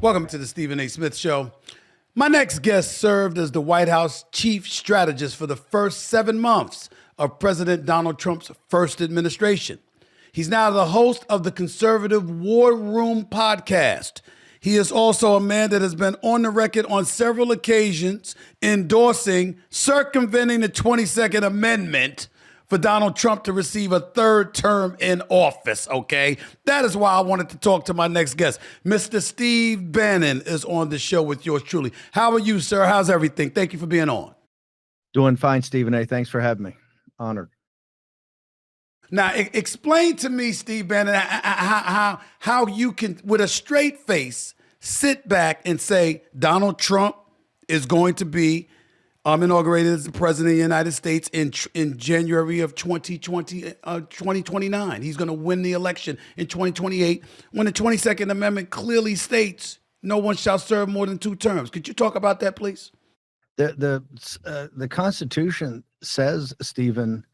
Welcome to the Stephen A. Smith Show. My next guest served as the White House chief strategist for the first 7 months of President Donald Trump's first administration. He's now the host of the conservative War Room podcast. He is also a man that has been on the record on several occasions endorsing circumventing the 22nd Amendment for Donald Trump to receive a third term in office, okay? That is why I wanted to talk to my next guest. Mr. Steve Bannon is on the show with yours truly. How are you, sir? How's everything? Thank you for being on. Doing fine, Stephen A. Thanks for having me. Honored. Now, explain to me, Steve Bannon, how you can, with a straight face, sit back and say Donald Trump is going to be inaugurated as the president of the United States in January of 2029. He's going to win the election in 2028 when the 22nd Amendment clearly states no one shall serve more than 2 terms. Could you talk about that, please? The Constitution says, Stephen,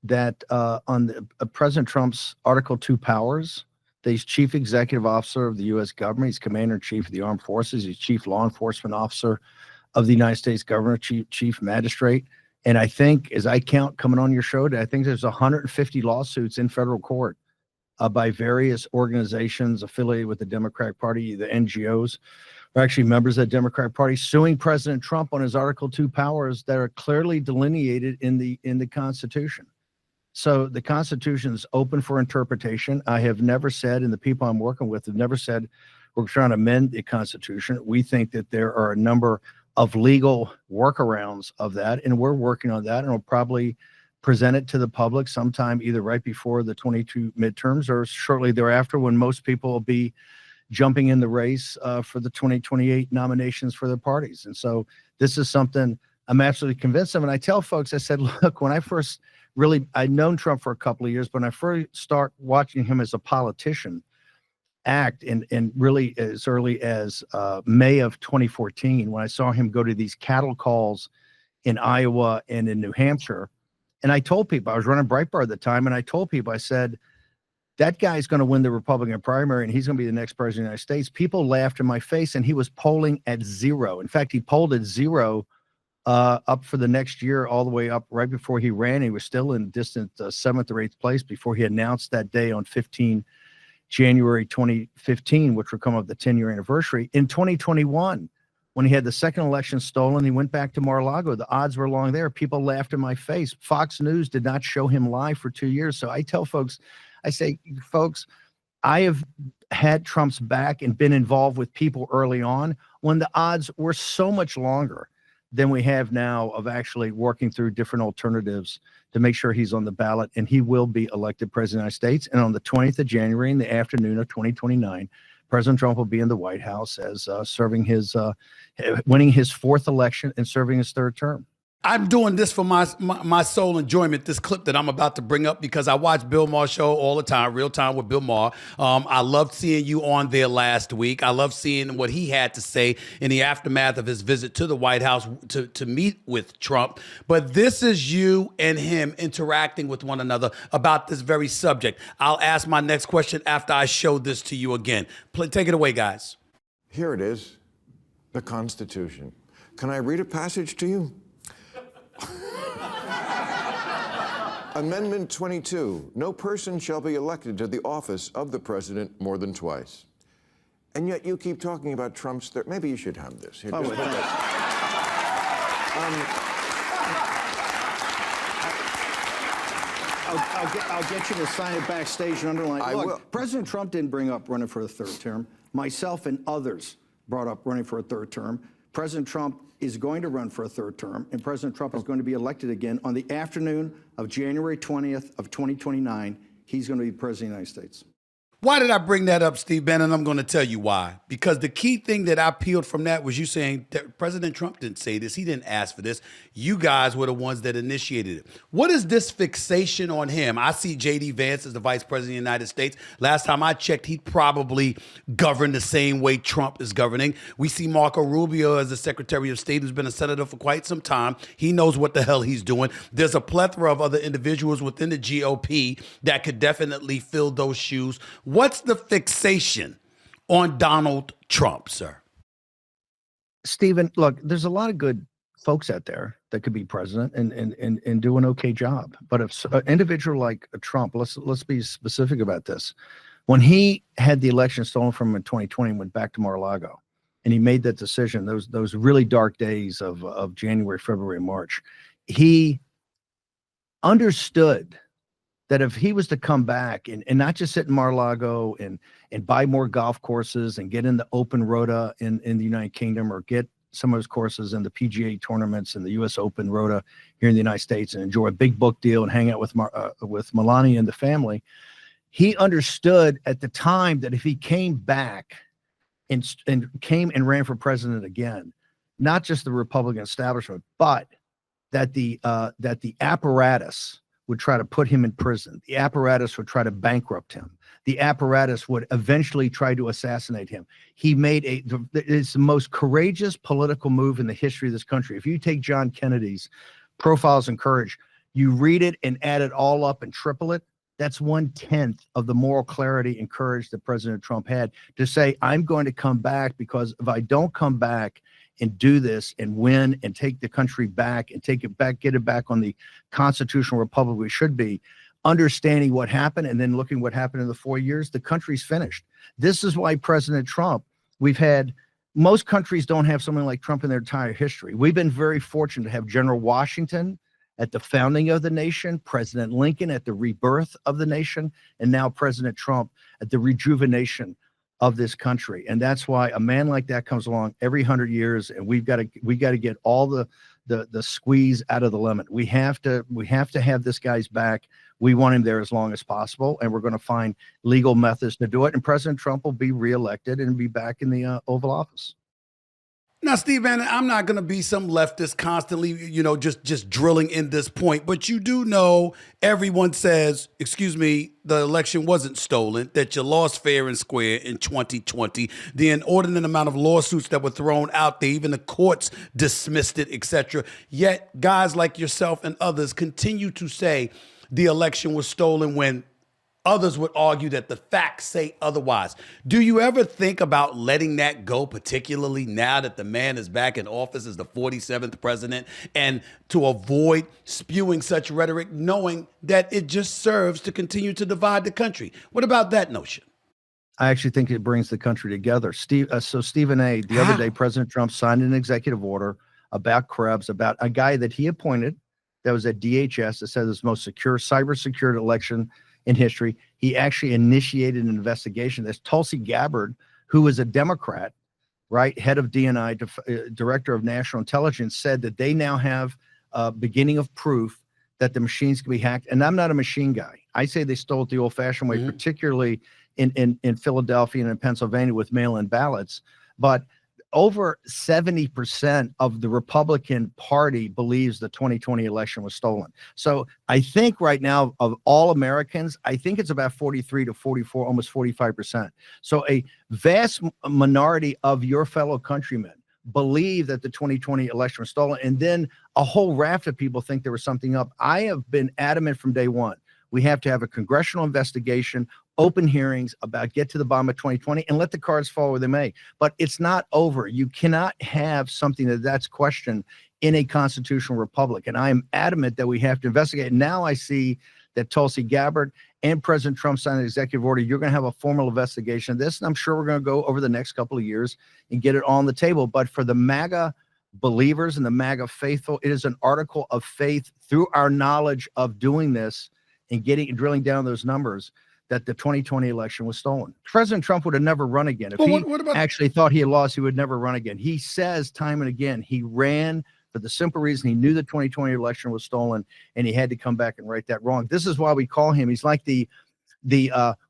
that on President Trump's Article 2 powers, that he's chief executive officer of the U.S. government, he's commander-in-chief of the armed forces, he's chief law enforcement officer of the United States government, chief magistrate. And I think, as I count coming on your show today, I think there's 150 lawsuits in federal court by various organizations affiliated with the Democratic Party, the NGOs, are actually members of the Democratic Party, suing President Trump on his Article 2 powers that are clearly delineated in the Constitution. So the Constitution is open for interpretation. I have never said, and the people I'm working with have never said, we're trying to amend the Constitution. We think that there are a number of legal workarounds of that, and we're working on that, and we'll probably present it to the public sometime either right before the 22 midterms or shortly thereafter, when most people will be jumping in the race for the 2028 nominations for their parties. And so this is something I'm absolutely convinced of. And I tell folks, I said, look, when I first I'd known Trump for a couple of years, but when I first start watching him as a politician act, and really as early as May of 2014, when I saw him go to these cattle calls in Iowa and in New Hampshire. And I told people, I was running Breitbart at the time, and I told people, I said, that guy's going to win the Republican primary and he's going to be the next president of the United States. People laughed in my face, and he was polling at 0. In fact, he polled at 0 up for the next year, all the way up right before he ran. He was still in distant 7th or 8th place before he announced that day on January 2015, which will come up the 10-year anniversary. In 2021, when he had the second election stolen, he went back to Mar-a-Lago. The odds were long there. People laughed in my face. Fox News did not show him live for 2 years. So I tell folks, I say, folks, I have had Trump's back and been involved with people early on when the odds were so much longer than we have now of actually working through different alternatives to make sure he's on the ballot, and he will be elected president of the United States. And on the 20th of January, in the afternoon of 2029, President Trump will be in the White House as serving his, winning his 4th election and serving his 3rd term. I'm doing this for my sole enjoyment, this clip that I'm about to bring up, because I watch Bill Maher's show all the time, Real Time with Bill Maher. I loved seeing you on there last week. I love seeing what he had to say in the aftermath of his visit to the White House to meet with Trump. But this is you and him interacting with one another about this very subject. I'll ask my next question after I show this to you again. Take it away, guys. Here it is, the Constitution. Can I read a passage to you? Amendment 22, no person shall be elected to the office of the president more than twice. And yet you keep talking about Trump's, maybe you should have this. Here, I'll get you to sign it backstage and underline. I will. President Trump didn't bring up running for a 3rd term. Myself and others brought up running for a 3rd term. President Trump is going to run for a 3rd term, and President Trump is going to be elected again on the afternoon of January 20th of 2029. He's going to be president of the United States. Why did I bring that up, Steve Bannon? I'm going to tell you why. Because the key thing that I peeled from that was you saying that President Trump didn't say this. He didn't ask for this. You guys were the ones that initiated it. What is this fixation on him? I see J.D. Vance as the vice president of the United States. Last time I checked, he'd probably govern the same way Trump is governing. We see Marco Rubio as the Secretary of State, who's been a senator for quite some time. He knows what the hell he's doing. There's a plethora of other individuals within the GOP that could definitely fill those shoes. What's the fixation on Donald Trump, sir? Stephen, look, there's a lot of good folks out there that could be president and do an okay job. But if an individual like Trump, let's be specific about this. When he had the election stolen from him in 2020 and went back to Mar-a-Lago, and he made that decision, those really dark days of January, February, and March, he understood that if he was to come back and not just sit in Mar-a-Lago and buy more golf courses and get in the open rota in the United Kingdom, or get some of his courses in the PGA tournaments and the U.S. Open rota here in the United States and enjoy a big book deal and hang out with Melania and the family, he understood at the time that if he came back and came and ran for president again, not just the Republican establishment, but that the apparatus would try to put him in prison. The apparatus would try to bankrupt him. The apparatus would eventually try to assassinate him. He made it's the most courageous political move in the history of this country. If you take John Kennedy's Profiles in Courage, you read it and add it all up and triple it, that's 1/10 of the moral clarity and courage that President Trump had to say, I'm going to come back, because if I don't come back and do this and win and take the country back and take it back, get it back on the constitutional republic we should be, understanding what happened and then looking what happened in the 4 years, the country's finished. This is why President Trump, most countries don't have someone like Trump in their entire history. We've been very fortunate to have General Washington at the founding of the nation, President Lincoln at the rebirth of the nation, and now President Trump at the rejuvenation of this country. And that's why a man like that comes along every 100 years, and we got to get all the squeeze out of the lemon. We have to have this guy's back. We want him there as long as possible, and we're going to find legal methods to do it. And President Trump will be reelected and be back in the Oval Office. Now, Steve Bannon, I'm not going to be some leftist constantly, just drilling in this point, but you do know everyone says, excuse me, the election wasn't stolen, that you lost fair and square in 2020. The inordinate amount of lawsuits that were thrown out there, even the courts dismissed it, etc. Yet guys like yourself and others continue to say the election was stolen when others would argue that the facts say otherwise. Do you ever think about letting that go, particularly now that the man is back in office as the 47th president, and to avoid spewing such rhetoric, knowing that it just serves to continue to divide the country? What about that notion? I actually think it brings the country together. Stephen A., the other day, President Trump signed an executive order about Krebs, about a guy that he appointed that was at DHS that said it was the most secure, cyber-secured election in history. He actually initiated an investigation. There's Tulsi Gabbard, who was a Democrat, right, head of DNI, director of national intelligence, said that they now have a beginning of proof that the machines can be hacked. And I'm not a machine guy. I say they stole it the old-fashioned way, particularly in Philadelphia and in Pennsylvania with mail-in ballots. But over 70% of the Republican Party believes the 2020 election was stolen. So I think right now, of all Americans, I think it's about 43 to 44, almost 45%. So a vast minority of your fellow countrymen believe that the 2020 election was stolen. And then a whole raft of people think there was something up. I have been adamant from day one. We have to have a congressional investigation, open hearings about get to the bottom of 2020, and let the cards fall where they may. But it's not over. You cannot have something that's questioned in a constitutional republic. And I am adamant that we have to investigate. Now I see that Tulsi Gabbard and President Trump signed an executive order. You're going to have a formal investigation of this. And I'm sure we're going to go over the next couple of years and get it on the table. But for the MAGA believers and the MAGA faithful, it is an article of faith through our knowledge of doing this and drilling down those numbers that the 2020 election was stolen. President Trump would have never run again. If he actually thought he had lost, he would never run again. He says time and again, he ran for the simple reason he knew the 2020 election was stolen, and he had to come back and right that wrong. This is why we call him, he's like the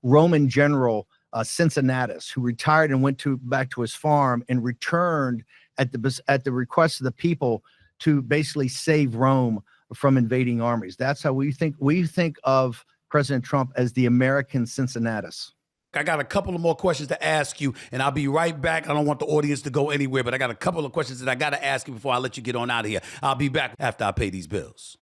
Roman general Cincinnatus, who retired and went back to his farm and returned at the request of the people to basically save Rome from invading armies. That's how we think. We think of President Trump as the American Cincinnatus. I got a couple of more questions to ask you, and I'll be right back. I don't want the audience to go anywhere, but I got a couple of questions that I got to ask you before I let you get on out of here. I'll be back after I pay these bills.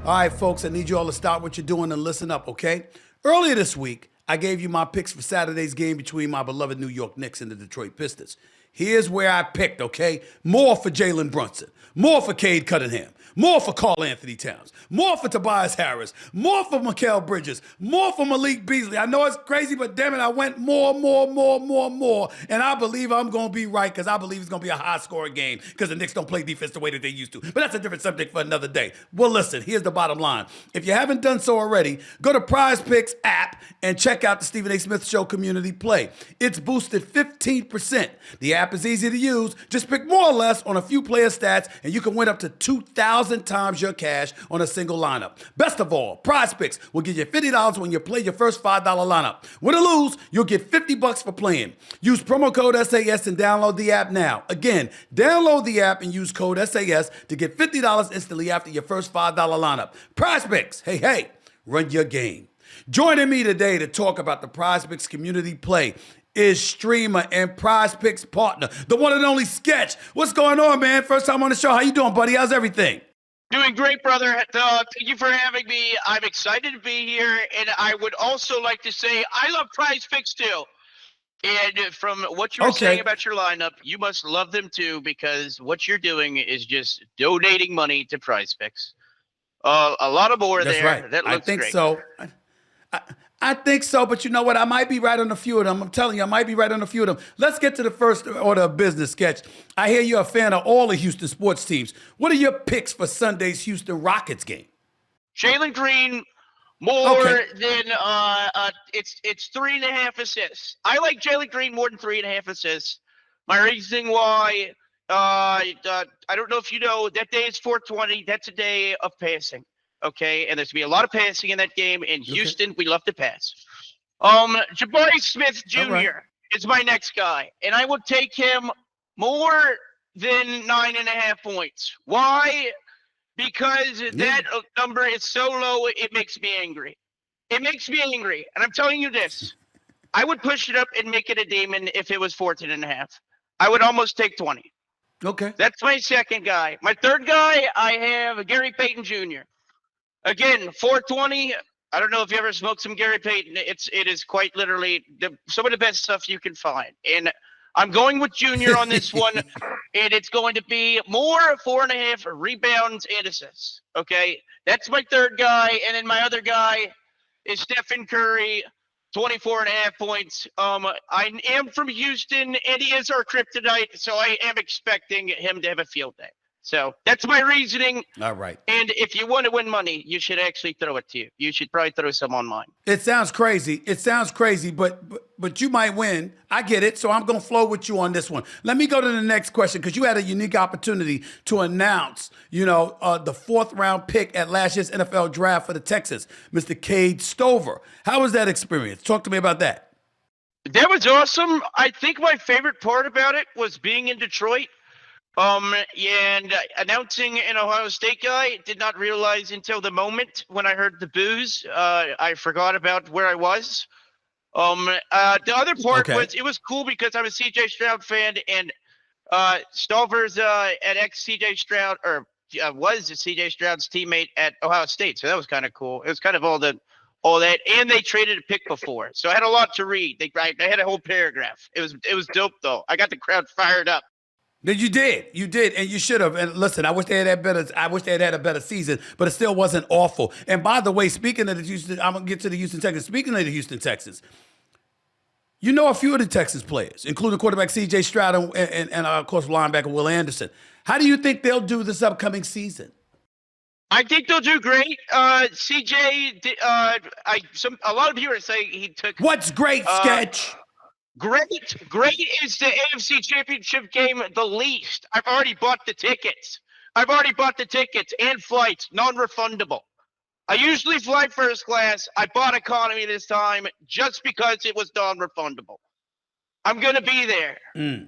All right, folks, I need you all to stop what you're doing and listen up, okay? Earlier this week, I gave you my picks for Saturday's game between my beloved New York Knicks and the Detroit Pistons. Here's where I picked, okay? More for Jalen Brunson, more for Cade Cunningham, more for Karl Anthony Towns, more for Tobias Harris, more for Mikal Bridges, more for Malik Beasley. I know it's crazy, but damn it, I went more. And I believe I'm going to be right because I believe it's going to be a high-scoring game because the Knicks don't play defense the way that they used to. But that's a different subject for another day. Well, listen, here's the bottom line. If you haven't done so already, go to Prize Picks app and check out the Stephen A. Smith Show community play. It's boosted 15%. The app is easy to use. Just pick more or less on a few player stats, and you can win up to 2,000 times your cash on a single lineup. Best of all, Prize Picks will give you $50 when you play your first $5 lineup. Win or lose, you'll get $50 for playing. Use promo code SAS and download the app now. Again, download the app and use code SAS to get $50 instantly after your first $5 lineup. Prize Picks, hey, run your game. Joining me today to talk about the Prize Picks community play is streamer and Prize Picks partner, the one and only Sketch. What's going on, man? First time on the show. How you doing, buddy? How's everything? Doing great, brother. Thank you for having me. I'm excited to be here, and I would also like to say I love Prize Picks too. And from what you were saying about your lineup, you must love them too, because what you're doing is just donating money to Prize Picks. A lot of more That's there. right. That looks I think great. so. I think so, but you know what? I might be right on a few of them. I'm telling you, I might be right on a few of them. Let's get to the first order of business, Sketch. I hear you're a fan of all the Houston sports teams. What are your picks for Sunday's Houston Rockets game? Jalen Green, more than it's 3.5 assists. I like Jalen Green more than 3.5 assists. My reasoning why, I don't know if you know, that day is 420. That's a day of passing. Okay, and there's gonna be a lot of passing in that game. In Houston, we love to pass. Jabari Smith Jr. is my next guy, and I would take him more than 9.5 points. Why? Because that number is so low, it makes me angry. It makes me angry, and I'm telling you this: I would push it up and make it a demon if it was 14.5. I would almost take 20. Okay, that's my second guy. My third guy, I have Gary Payton Jr. Again, 420. I don't know if you ever smoked some Gary Payton. It is quite literally some of the best stuff you can find. And I'm going with Junior on this one, and it's going to be more 4.5 rebounds and assists. Okay, that's my third guy, and then my other guy is Stephen Curry, 24.5 points. I am from Houston, and he is our kryptonite, so I am expecting him to have a field day. So that's my reasoning. All right. And if you want to win money, you should actually throw it to you. You should probably throw some on mine. It sounds crazy. But you might win. I get it. So I'm going to flow with you on this one. Let me go to the next question because you had a unique opportunity to announce, the 4th round pick at last year's NFL draft for the Texans, Mr. Cade Stover. How was that experience? Talk to me about that. That was awesome. I think my favorite part about it was being in Detroit. And announcing an Ohio State guy, did not realize until the moment when I heard the boos. I forgot about where I was. The other part was it was cool because I'm a CJ Stroud fan, and Stover's an ex-CJ Stroud, or was CJ Stroud's teammate at Ohio State, so that was kind of cool. It was kind of all that, and they traded a pick before, so I had a lot to read. They had a whole paragraph. It was dope though. I got the crowd fired up. You did, and you should have. And listen, I wish they had had better. I wish they had had a better season, but it still wasn't awful. And by the way, speaking of the Houston, I'm gonna get to the Houston Texans. Speaking of the Houston Texans, you know a few of the Texans players, including quarterback C.J. Stroud and of course linebacker Will Anderson. How do you think they'll do this upcoming season? I think they'll do great. C.J. A lot of people are saying he took. What's great, Sketch? Great is the AFC Championship game the least. I've already bought the tickets. And flights, non-refundable. I usually fly first class. I bought economy this time just because it was non-refundable. I'm going to be there.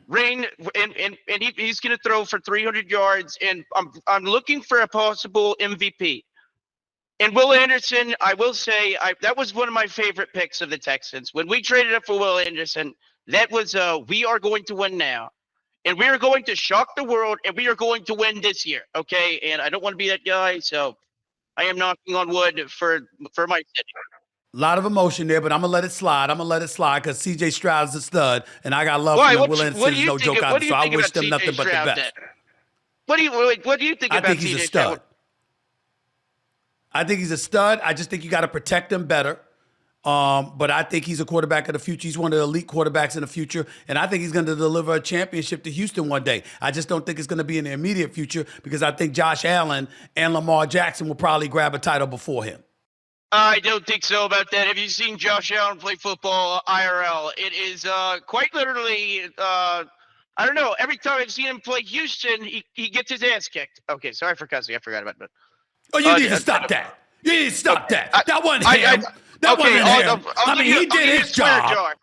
Rain, and he's going to throw for 300 yards, and I'm looking for a possible MVP. And Will Anderson, I will say, that was one of my favorite picks of the Texans. When we traded up for Will Anderson, that was we are going to win now. And we are going to shock the world, and we are going to win this year, okay? And I don't want to be that guy, so I am knocking on wood for my city. A lot of emotion there, but I'm gonna let it slide. I'm gonna let it slide because C.J. Stroud's a stud, and I got love Why? for him. What, Will what do Anderson's you no think? joke What either. do you So I think wish about them CJ nothing but the Stroud? best. Then? What do you think I about think he's a CJ stud. Stroud? I think he's a stud. I just think you got to protect him better. But I think he's a quarterback of the future. He's one of the elite quarterbacks in the future. And I think he's going to deliver a championship to Houston one day. I just don't think it's going to be in the immediate future because I think Josh Allen and Lamar Jackson will probably grab a title before him. I don't think so about that. Have you seen Josh Allen play football IRL? It is quite literally, I don't know. Every time I've seen him play Houston, he gets his ass kicked. Okay, sorry for cussing. I forgot about that. Oh, you need to stop that. You need to stop that. That wasn't him. That wasn't him. I'll I mean, he did his job.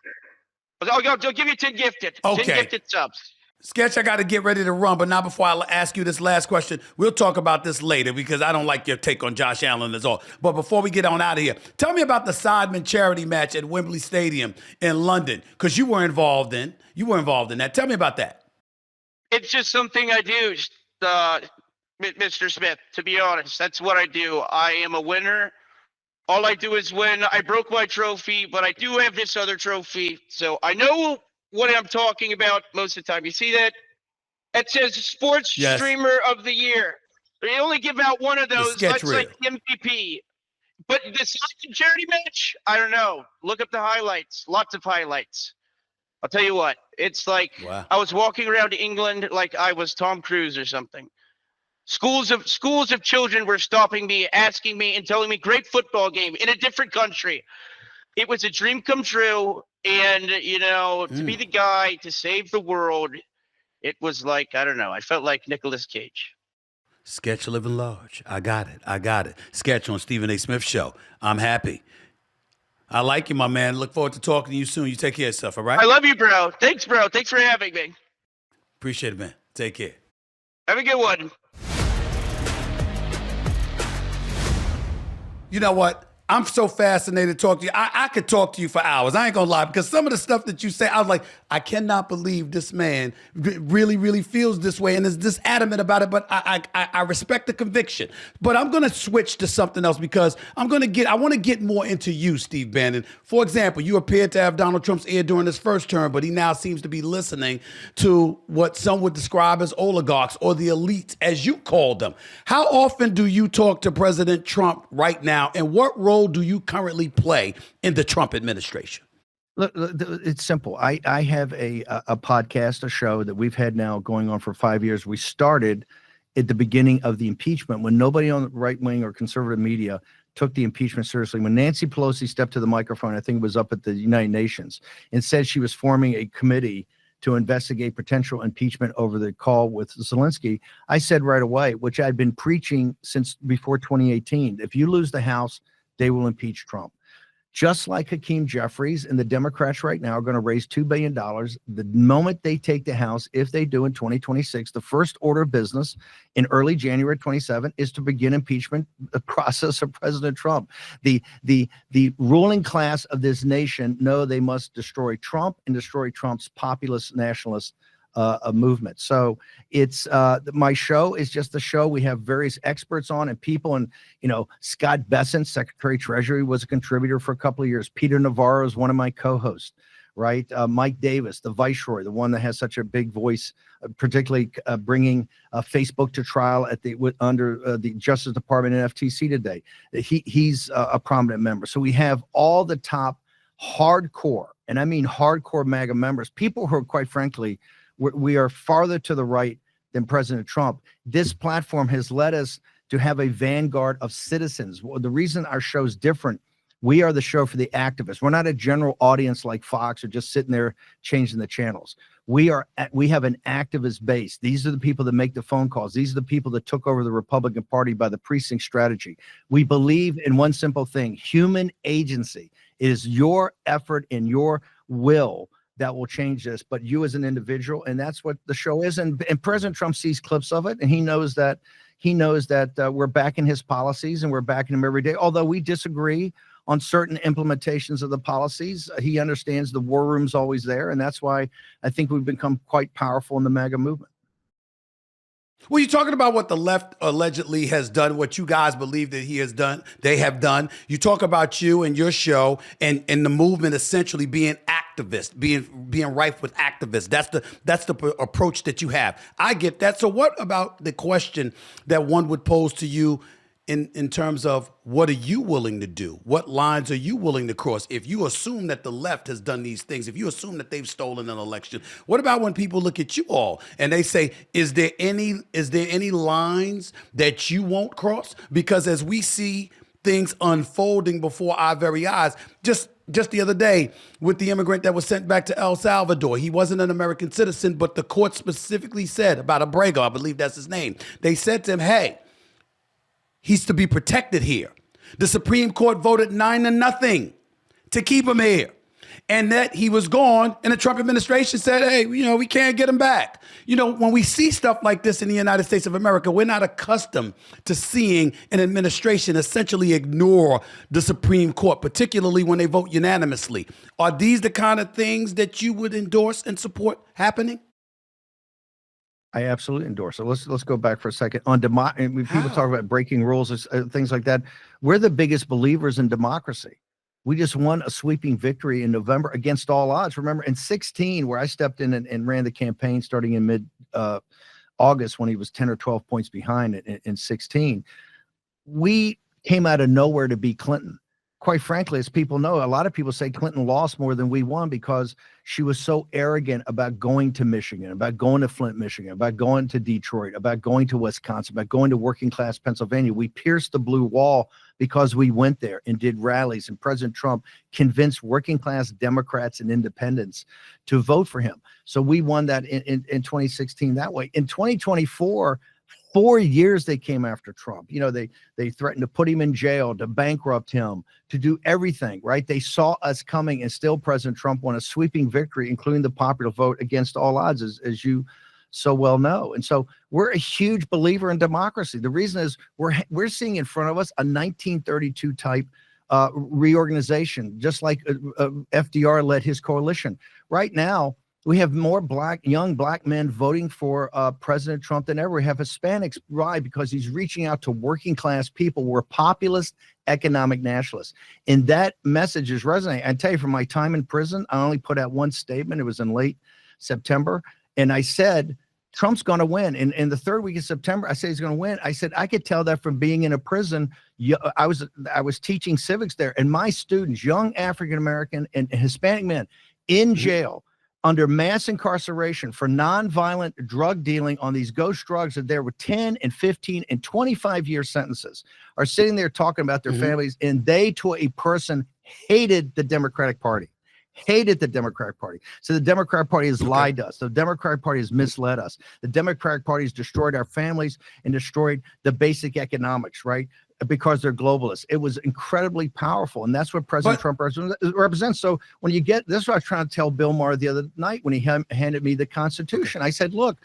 I'll give you 10 gifted. Okay. 10 gifted subs. Sketch, I got to get ready to run, but not before I ask you this last question. We'll talk about this later because I don't like your take on Josh Allen at all. But before we get on out of here, tell me about the Sidemen charity match at Wembley Stadium in London because you were involved in that. Tell me about that. It's just something I do, Mr. Smith, to be honest. That's what I do. I am a winner. All I do is win. I broke my trophy, but I do have this other trophy. So I know what I'm talking about most of the time. You see that? It says Sports Streamer of the Year. They only give out one of those. That's like the MVP. But this charity match, I don't know. Look up the highlights. Lots of highlights. I'll tell you what. It's like I was walking around England like I was Tom Cruise or something. Schools of children were stopping me, asking me, and telling me great football game in a different country. It was a dream come true, and to be the guy to save the world, it was like I don't know. I felt like Nicolas Cage. Sketch living large. I got it. Sketch on Stephen A. Smith Show. I'm happy. I like you, my man. Look forward to talking to you soon. You take care of yourself, all right? I love you, bro. Thanks, bro. Thanks for having me. Appreciate it, man. Take care. Have a good one. You know what? I'm so fascinated to talk to you. I could talk to you for hours. I ain't gonna lie, because some of the stuff that you say, I was like, I cannot believe this man really, really feels this way and is this adamant about it. But I respect the conviction. But I'm gonna switch to something else because I want to get more into you, Steve Bannon. For example, you appeared to have Donald Trump's ear during his first term, but he now seems to be listening to what some would describe as oligarchs or the elites, as you called them. How often do you talk to President Trump right now, and what role do you currently play in the Trump administration? Look, it's simple. I have a podcast, a show that we've had now going on for 5 years. We started at the beginning of the impeachment when nobody on the right wing or conservative media took the impeachment seriously. When Nancy Pelosi stepped to the microphone, I think it was up at the United Nations, and said she was forming a committee to investigate potential impeachment over the call with Zelensky, I said right away, which I'd been preaching since before 2018, if you lose the House, they will impeach Trump. Just like Hakeem Jeffries and the Democrats right now are going to raise $2 billion. The moment they take the House, if they do in 2026, the first order of business in early January 27 is to begin impeachment process of President Trump. The ruling class of this nation know they must destroy Trump and destroy Trump's populist nationalist movement. So it's my show is just a show. We have various experts on and people, and Scott Bessent, Secretary Treasury, was a contributor for a couple of years. Peter Navarro is one of my co-hosts, right? Mike Davis, the Viceroy, the one that has such a big voice, particularly bringing Facebook to trial at under the Justice Department and FTC today. He's a prominent member. So we have all the top hardcore, and I mean hardcore MAGA members, people who are, quite frankly, we are farther to the right than President Trump. This platform has led us to have a vanguard of citizens. The reason our show is different, we are the show for the activists. We're not a general audience like Fox or just sitting there changing the channels. We have an activist base. These are the people that make the phone calls. These are the people that took over the Republican Party by the precinct strategy. We believe in one simple thing: human agency. It is your effort and your will that will change this, but you as an individual, and that's what the show is. And President Trump sees clips of it, and he knows that we're backing his policies and we're backing him every day. Although we disagree on certain implementations of the policies, he understands the war room's always there, and that's why I think we've become quite powerful in the MAGA movement. Well, you're talking about what the left allegedly has done, what you guys believe that he has done, they have done. You talk about you and your show and the movement essentially being activist, being rife with activists. That's the approach that you have. I get that. So what about the question that one would pose to you in terms of what are you willing to do? What lines are you willing to cross? If you assume that the left has done these things, if you assume that they've stolen an election, what about when people look at you all and they say, is there any lines that you won't cross? Because as we see things unfolding before our very eyes, just the other day with the immigrant that was sent back to El Salvador, he wasn't an American citizen, but the court specifically said about Abrego, I believe that's his name. They said to him, hey, he's to be protected here. The Supreme Court voted 9-0 to keep him here. And that he was gone, and the Trump administration said, hey, we can't get him back. When we see stuff like this in the United States of America, we're not accustomed to seeing an administration essentially ignore the Supreme Court, particularly when they vote unanimously. Are these the kind of things that you would endorse and support happening? I absolutely endorse it. Let's go back for a second on when people talk about breaking rules, things like that. We're the biggest believers in democracy. We just won a sweeping victory in November against all odds. Remember, in 2016, where I stepped in and ran the campaign starting in mid-August when he was 10 or 12 points behind in 2016, we came out of nowhere to beat Clinton. Quite frankly, as people know, a lot of people say Clinton lost more than we won because she was so arrogant about going to Michigan, about going to Flint, Michigan, about going to Detroit, about going to Wisconsin, about going to working class Pennsylvania. We pierced the blue wall because we went there and did rallies, and President Trump convinced working class Democrats and independents to vote for him. So we won that in 2016 that way. In 2024, 4 years they came after Trump. They threatened to put him in jail, to bankrupt him, to do everything, right? They saw us coming, and still President Trump won a sweeping victory, including the popular vote against all odds, as you so well know. And so we're a huge believer in democracy. The reason is we're seeing in front of us a 1932 type reorganization, just like FDR led his coalition. Right now, we have more young black men voting for President Trump than ever. We have Hispanics. Why? Because he's reaching out to working class people. We're populist economic nationalists. And that message is resonating. I tell you, from my time in prison, I only put out one statement. It was in late September. And I said, Trump's going to win. And in the third week of September, I said he's going to win. I said, I could tell that from being in a prison. I was teaching civics there. And my students, young African-American and Hispanic men in jail, under mass incarceration for nonviolent drug dealing on these ghost drugs, that there were 10 and 15 and 25-year sentences, are sitting there talking about their families, and they, to a person, hated the Democratic Party. Hated the Democratic Party. So the Democratic Party has lied to us. The Democratic Party has misled us. The Democratic Party has destroyed our families and destroyed the basic economics, right? Because they're globalists. It was incredibly powerful. And that's what President Trump represents. So when you get, this is what I was trying to tell Bill Maher the other night when he handed me the Constitution. I said, look,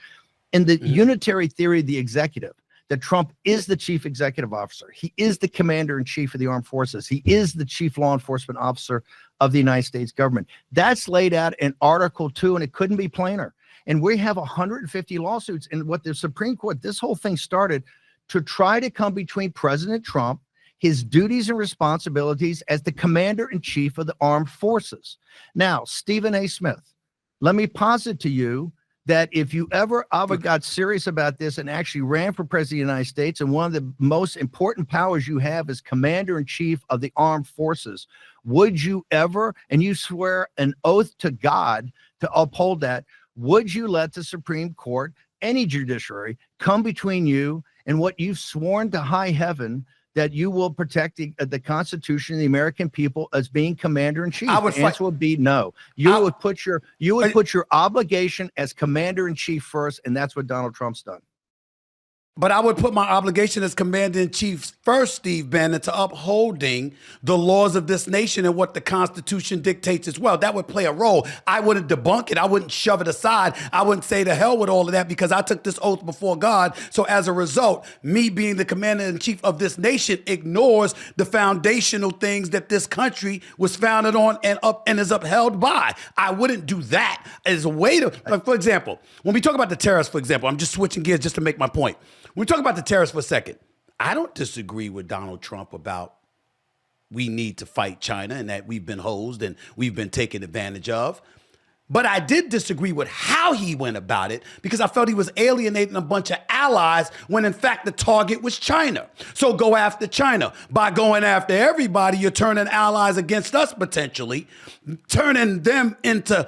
in the unitary theory of the executive, that Trump is the chief executive officer. He is the commander in chief of the armed forces. He is the chief law enforcement officer of the United States government. That's laid out in Article 2, and it couldn't be plainer. And we have 150 lawsuits. And what the Supreme Court, this whole thing started to try to come between President Trump, his duties and responsibilities as the commander in chief of the armed forces. Now, Stephen A. Smith, let me posit to you that if you ever got serious about this and actually ran for president of the United States, and one of the most important powers you have is commander in chief of the armed forces, would you ever, and you swear an oath to God to uphold that, would you let the Supreme Court, any judiciary, come between you and what you've sworn to high heaven that you will protect the Constitution and the American people as being commander in chief? The answer would be no. You would put your obligation as commander in chief first, and that's what Donald Trump's done. But I would put my obligation as commander-in-chief first, Steve Bannon, to upholding the laws of this nation and what the Constitution dictates as well. That would play a role. I wouldn't debunk it. I wouldn't shove it aside. I wouldn't say to hell with all of that because I took this oath before God. So as a result, me being the commander-in-chief of this nation ignores the foundational things that this country was founded on and is upheld by. I wouldn't do that as a way to, like, for example, when we talk about the tariffs, for example, I'm just switching gears just to make my point. When we talk about the tariffs for a second, I don't disagree with Donald Trump about we need to fight China and that we've been hosed and we've been taken advantage of. But I did disagree with how he went about it because I felt he was alienating a bunch of allies when in fact the target was China. So go after China. By going after everybody, you're turning allies against us potentially, turning them into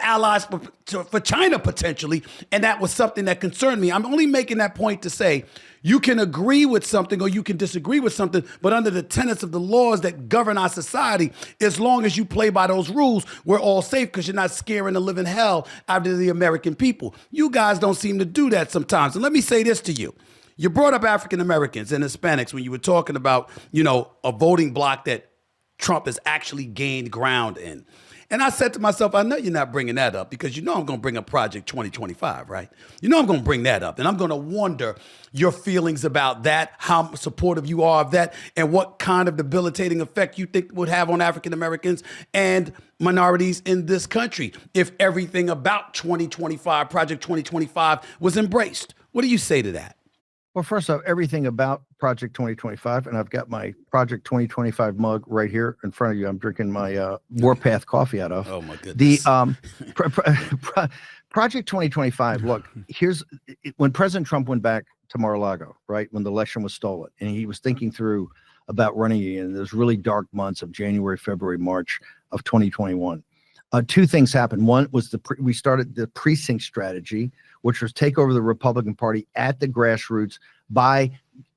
allies for China potentially. And that was something that concerned me. I'm only making that point to say you can agree with something or you can disagree with something, but under the tenets of the laws that govern our society, as long as you play by those rules, we're all safe because you're not scaring the living hell out of the American people. You guys don't seem to do that sometimes. And let me say this to you. You brought up African Americans and Hispanics when you were talking about, a voting bloc that Trump has actually gained ground in. And I said to myself, I know you're not bringing that up because I'm going to bring up Project 2025, right? I'm going to bring that up. And I'm going to wonder your feelings about that, how supportive you are of that, and what kind of debilitating effect you think would have on African Americans and minorities in this country if everything about 2025, Project 2025 was embraced. What do you say to that? Well, first off, everything about Project 2025, and I've got my Project 2025 mug right here in front of you. I'm drinking my Warpath coffee out of. Oh, my goodness. The Project 2025, look, when President Trump went back to Mar-a-Lago, right, when the election was stolen, and he was thinking through about running in those really dark months of January, February, March of 2021. Two things happened. One was we started the precinct strategy, which was take over the Republican Party at the grassroots by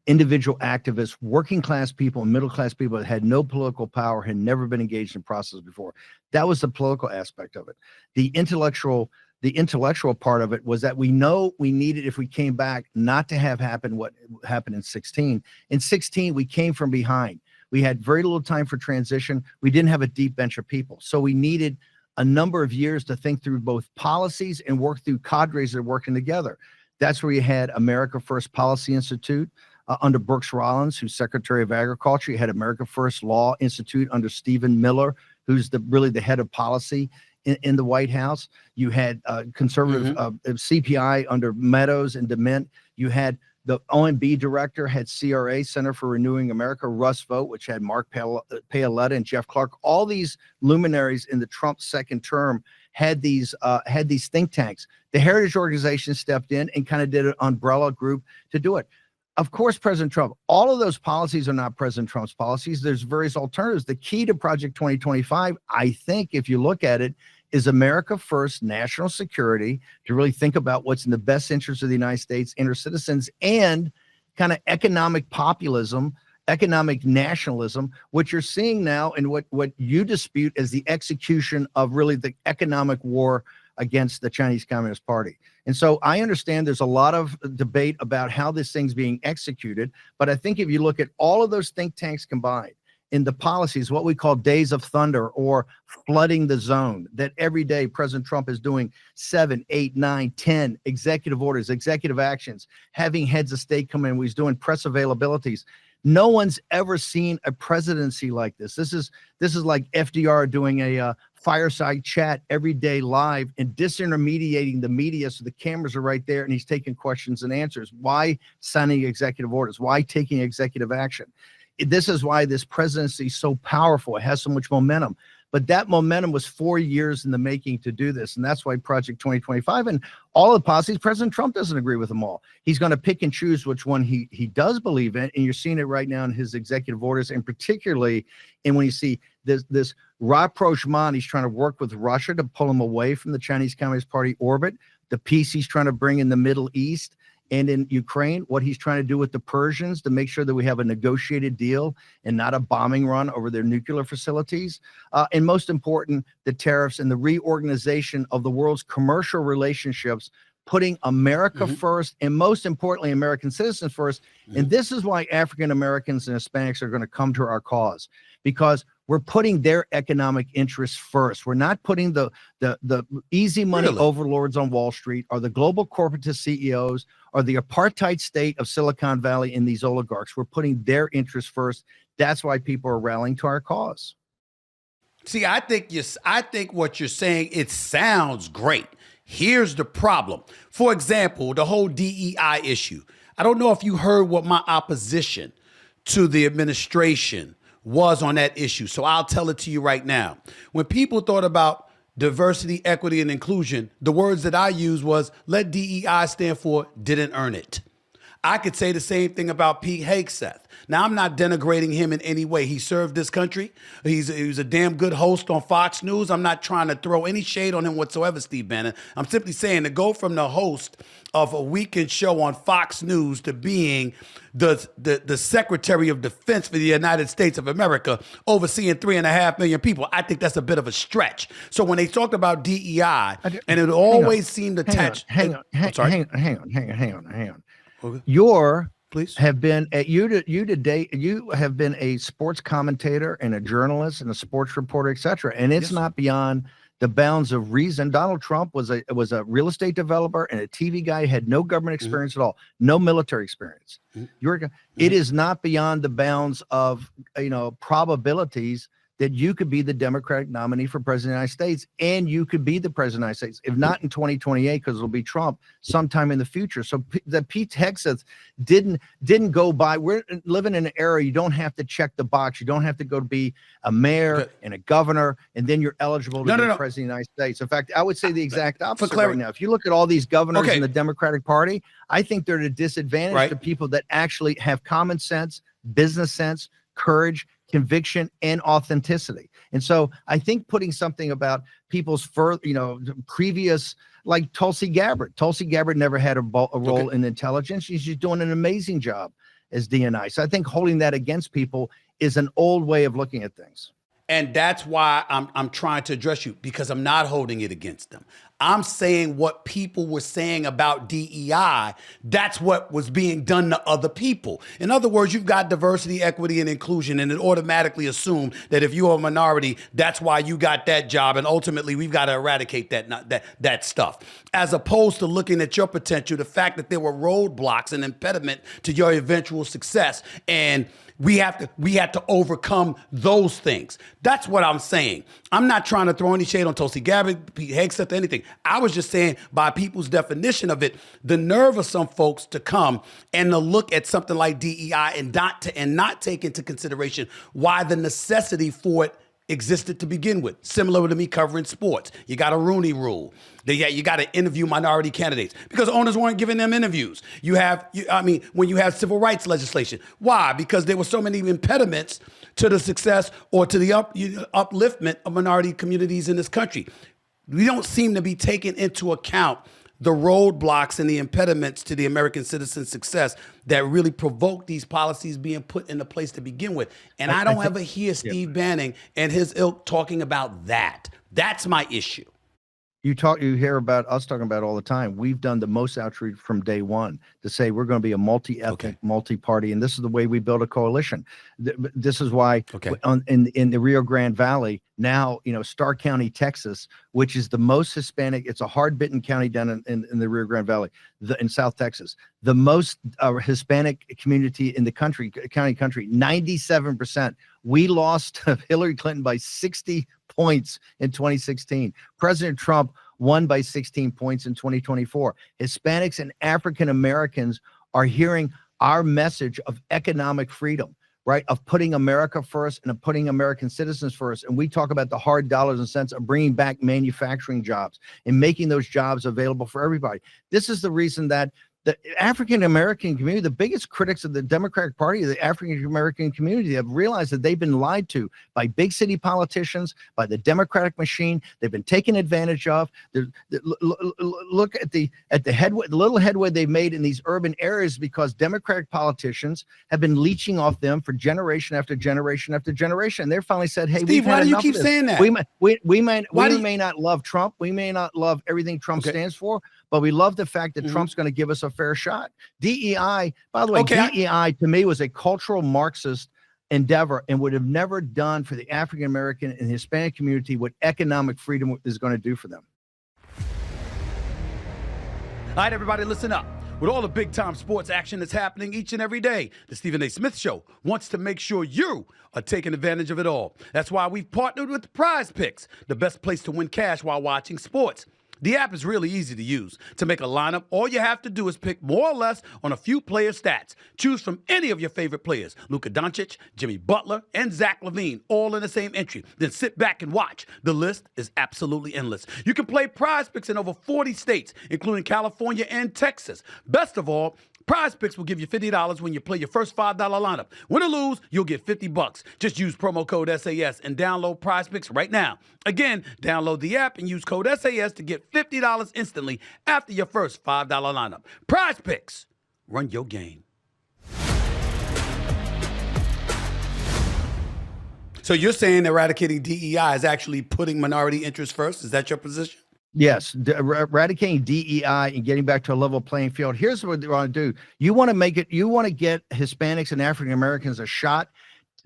individual activists, working class people and middle class people that had no political power, had never been engaged in process before. That was the political aspect of it. The intellectual part of it was that we know we needed, if we came back, not to have happen what happened in 16. In 16, we came from behind. We had very little time for transition. We didn't have a deep bench of people. So we needed a number of years to think through both policies and work through cadres that are working together. That's where you had America First Policy Institute under Brooks Rollins, who's Secretary of Agriculture. You had America First Law Institute under Stephen Miller, who's really the head of policy in the White House. You had conservative CPI under Meadows and DeMint. You had the OMB director, had CRA, Center for Renewing America, Russ Vought, which had Mark Paoletta and Jeff Clark. All these luminaries in the Trump second term had these think tanks. The Heritage Organization stepped in and kind of did an umbrella group to do it. Of course, President Trump, all of those policies are not President Trump's policies. There's various alternatives. The key to Project 2025, I think, if you look at it, is America First, national security, to really think about what's in the best interest of the United States and her citizens, and kind of economic populism, economic nationalism, which you're seeing now in what you dispute as the execution of really the economic war against the Chinese Communist Party. And so I understand there's a lot of debate about how this thing's being executed, but I think if you look at all of those think tanks combined, in the policies, what we call days of thunder or flooding the zone, that every day President Trump is doing 7, 8, 9, 10 executive orders, executive actions, having heads of state come in. He's doing press availabilities. No one's ever seen a presidency like this. This is like FDR doing a fireside chat every day live and disintermediating the media so the cameras are right there and he's taking questions and answers. Why signing executive orders? Why taking executive action? This is why this presidency is so powerful. It has so much momentum. But that momentum was 4 years in the making to do this. And that's why Project 2025 and all the policies, President Trump doesn't agree with them all. He's going to pick and choose which one he does believe in. And you're seeing it right now in his executive orders, and particularly in when you see this rapprochement, he's trying to work with Russia to pull him away from the Chinese Communist Party orbit, the peace he's trying to bring in the Middle East and in Ukraine, what he's trying to do with the Persians to make sure that we have a negotiated deal and not a bombing run over their nuclear facilities. And most important, the tariffs and the reorganization of the world's commercial relationships, putting America first, and most importantly, American citizens first. And this is why African Americans and Hispanics are going to come to our cause, because we're putting their economic interests first. We're not putting the easy money overlords on Wall Street, or the global corporatist CEOs, or the apartheid state of Silicon Valley and these oligarchs. We're putting their interests first. That's why people are rallying to our cause. See, I think what you're saying, it sounds great. Here's the problem. For example, the whole DEI issue. I don't know if you heard what my opposition to the administration was on that issue, so I'll tell it to you right now. When people thought about diversity, equity, and inclusion, the words that I used was, let DEI stand for didn't earn it. I could say the same thing about Pete Hegseth. Now, I'm not denigrating him in any way. He served this country. He was a damn good host on Fox News. I'm not trying to throw any shade on him whatsoever, Steve Bannon. I'm simply saying to go from the host of a weekend show on Fox News to being the Secretary of Defense for the United States of America, overseeing 3.5 million people, I think that's a bit of a stretch. So when they talked about DEI, and it always seemed attached. Hang on. Okay. Please. Have been at you today. You have been a sports commentator and a journalist and a sports reporter, etc. And it's not beyond the bounds of reason. Donald Trump was a real estate developer and a TV guy, had no government experience at all, no military experience. It is not beyond the bounds of probabilities that you could be the Democratic nominee for president of the United States, and you could be the president of the United States, if not in 2028, because it'll be Trump sometime in the future. So the Pete Hegseth didn't go by. We're living in an era you don't have to check the box. You don't have to go to be a mayor and a governor, and then you're eligible to be president of the United States. In fact, I would say the exact opposite right now. If you look at all these governors in the Democratic Party, I think they're at a disadvantage to people that actually have common sense, business sense, courage, conviction, and authenticity. And so I think putting something about people's previous, like Tulsi Gabbard. Tulsi Gabbard never had a role in intelligence. She's doing an amazing job as DNI. So I think holding that against people is an old way of looking at things. And that's why I'm trying to address you, because I'm not holding it against them. I'm saying what people were saying about DEI, that's what was being done to other people. In other words, you've got diversity, equity, and inclusion, and it automatically assumes that if you're a minority, that's why you got that job, and ultimately we've got to eradicate that stuff. As opposed to looking at your potential, the fact that there were roadblocks and impediment to your eventual success, and we had to overcome those things. That's what I'm saying. I'm not trying to throw any shade on Tulsi Gabbard, Pete Hegseth, or anything. I was just saying, by people's definition of it, the nerve of some folks to come and to look at something like DEI and not take into consideration why the necessity for it existed to begin with. Similar to me covering sports. You got a Rooney Rule. You got to interview minority candidates because owners weren't giving them interviews. When you have civil rights legislation. Why? Because there were so many impediments to the success or to the upliftment of minority communities in this country. We don't seem to be taking into account the roadblocks and the impediments to the American citizen's success that really provoke these policies being put into place to begin with. And I don't ever hear Steve Bannon and his ilk talking about that. That's my issue. You hear about us talking about it all the time. We've done the most outreach from day one to say we're going to be a multi-ethnic, multi-party, and this is the way we build a coalition. This is why in the Rio Grande Valley now, Starr County, Texas, which is the most Hispanic. It's a hard-bitten county down in the Rio Grande Valley, in South Texas, the most Hispanic community in the country, 97%. We lost to Hillary Clinton by 60 points in 2016. President Trump won by 16 points in 2024. Hispanics and African Americans are hearing our message of economic freedom, right? Of putting America first and of putting American citizens first. And we talk about the hard dollars and cents of bringing back manufacturing jobs and making those jobs available for everybody. This is the reason that the African American community, the biggest critics of the Democratic Party, the African American community, have realized that they've been lied to by big city politicians, by the Democratic machine. They've been taken advantage of. Look at the little headway they've made in these urban areas because Democratic politicians have been leeching off them for generation after generation after generation. And they're finally said, "Hey, Steve, why do you keep saying that? We may not love Trump. We may not love everything Trump stands for." but we love the fact that Trump's going to give us a fair shot. DEI, by the way, Okay, DEI to me was a cultural Marxist endeavor and would have never done for the African American and Hispanic community what economic freedom is going to do for them. All right, everybody, listen up. With all the big-time sports action that's happening each and every day, the Stephen A. Smith Show wants to make sure you are taking advantage of it all. That's why we've partnered with Prize Picks, the best place to win cash while watching sports. The app is really easy to use. To make a lineup, all you have to do is pick more or less on a few player stats. Choose from any of your favorite players, Luka Doncic, Jimmy Butler, and Zach LaVine, all in the same entry. Then sit back and watch. The list is absolutely endless. You can play Prize Picks in over 40 states, including California and Texas. Best of all, Prize Picks will give you $50 when you play your first $5 lineup. Win or lose, you'll get $50. Just use promo code SAS and download Prize Picks right now. Again, download the app and use code SAS to get $50 instantly after your first $5 lineup. Prize Picks, run your game. So you're saying eradicating DEI is actually putting minority interests first? Is that your position? Yes, eradicating DEI and getting back to a level playing field. Here's what they want to do. You want to make it, you want to get Hispanics and African Americans a shot.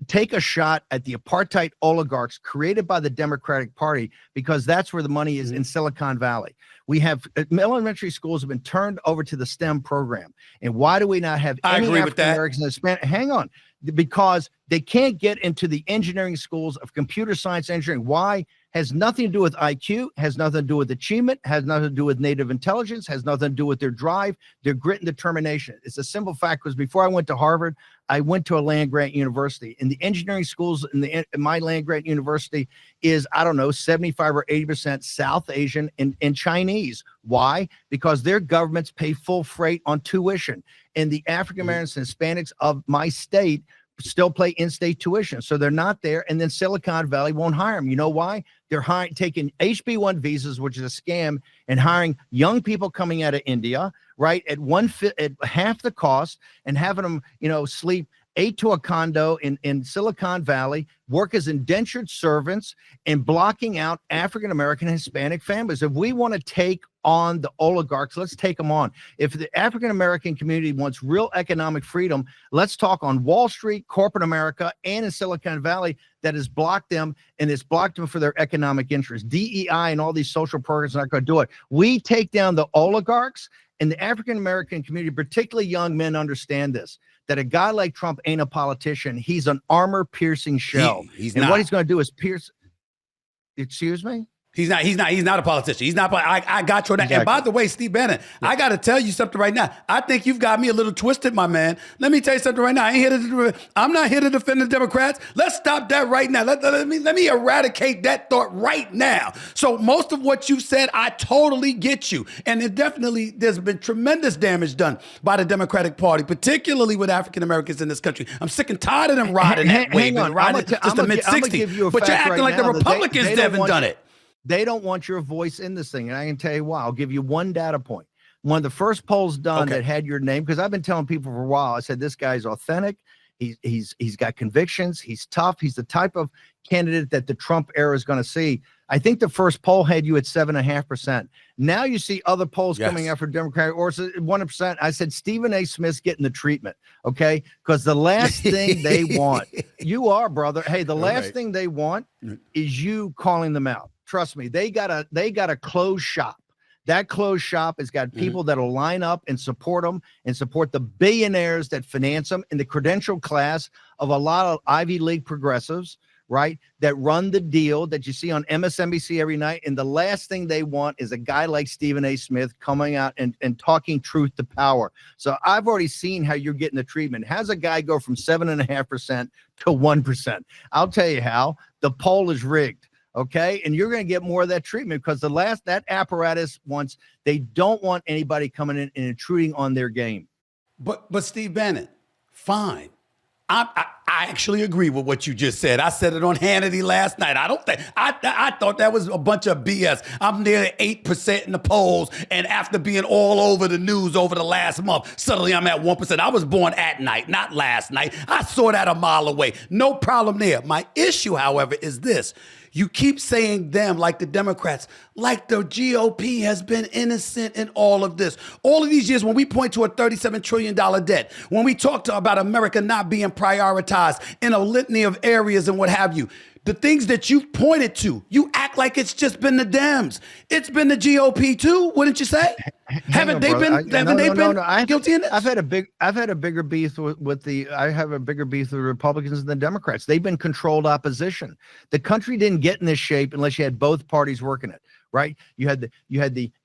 Take a shot at the apartheid oligarchs created by the Democratic Party, because that's where the money is in Silicon Valley. We have elementary schools have been turned over to the STEM program. And why do we not have any African Americans and Hispanic? Hang on, because they can't get into the engineering schools of computer science engineering. Why? Has nothing to do with IQ, has nothing to do with achievement, has nothing to do with native intelligence, has nothing to do with their drive, their grit and determination. It's a simple fact, because before I went to Harvard, I went to a land-grant university. In the engineering schools in my land-grant university is, I don't know, 75 or 80% South Asian and Chinese. Why? Because their governments pay full freight on tuition. And the African Americans and Hispanics of my state still pay in-state tuition. So they're not there. And then Silicon Valley won't hire them. You know why? They're taking HB1 visas, which is a scam, and hiring young people coming out of India, right, at half the cost, and having them, sleep 8 to a condo in Silicon Valley, work as indentured servants, and blocking out African American and Hispanic families. If we want to take on the oligarchs, let's take them on. If the African American community wants real economic freedom, let's talk on Wall Street, corporate America, and in Silicon Valley that has blocked them, and it's blocked them for their economic interests. DEI and all these social programs are not going to do it. We take down the oligarchs, and the African American community, particularly young men, understand this, that a guy like Trump ain't a politician. He's an armor-piercing shell. He's and not. What he's going to do is pierce. Excuse me? He's not a politician. He's not. I got you on that. Exactly. And by the way, Steve Bannon, I got to tell you something right now. I think you've got me a little twisted, my man. Let me tell you something right now. I'm not here to defend the Democrats. Let's stop that right now. Let me eradicate that thought right now. So most of what you said, I totally get you. And there's been tremendous damage done by the Democratic Party, particularly with African Americans in this country. I'm sick and tired of them riding that wave. Hang on. Riding just the mid-60s. But you're acting like the Republicans haven't done it. They don't want your voice in this thing. And I can tell you why. I'll give you one data point. One of the first polls done that had your name, because I've been telling people for a while, I said, this guy's authentic. He's got convictions. He's tough. He's the type of candidate that the Trump era is going to see. I think the first poll had you at 7.5%. Now you see other polls coming out for Democratic, or 1%. I said, Stephen A. Smith's getting the treatment, okay? Because the last thing they want, you are, brother. Hey, the last thing they want is you calling them out. Trust me, they got a closed shop. That closed shop has got people that'll line up and support them and support the billionaires that finance them in the credential class of a lot of Ivy League progressives, right, that run the deal that you see on MSNBC every night. And the last thing they want is a guy like Stephen A. Smith coming out and talking truth to power. So I've already seen how you're getting the treatment. How's a guy go from 7.5% to 1%? I'll tell you how. The poll is rigged. Okay. And you're going to get more of that treatment, because that apparatus they don't want anybody coming in and intruding on their game. But Steve Bannon, fine. I actually agree with what you just said. I said it on Hannity last night. I thought that was a bunch of BS. I'm near 8% in the polls, and after being all over the news over the last month, suddenly I'm at 1%. I was born at night, not last night. I saw that a mile away. No problem there. My issue, however, is this. You keep saying them like the Democrats, like the GOP has been innocent in all of this. All of these years when we point to a $37 trillion debt, when we talk about America not being prioritized in a litany of areas and what have you, the things that you've pointed to, you act like it's just been the Dems. It's been the GOP too, wouldn't you say? Haven't they been guilty in this? I've had a bigger beef with the Republicans and the Democrats. They've been controlled opposition. The country didn't get in this shape unless you had both parties working it, right? You had the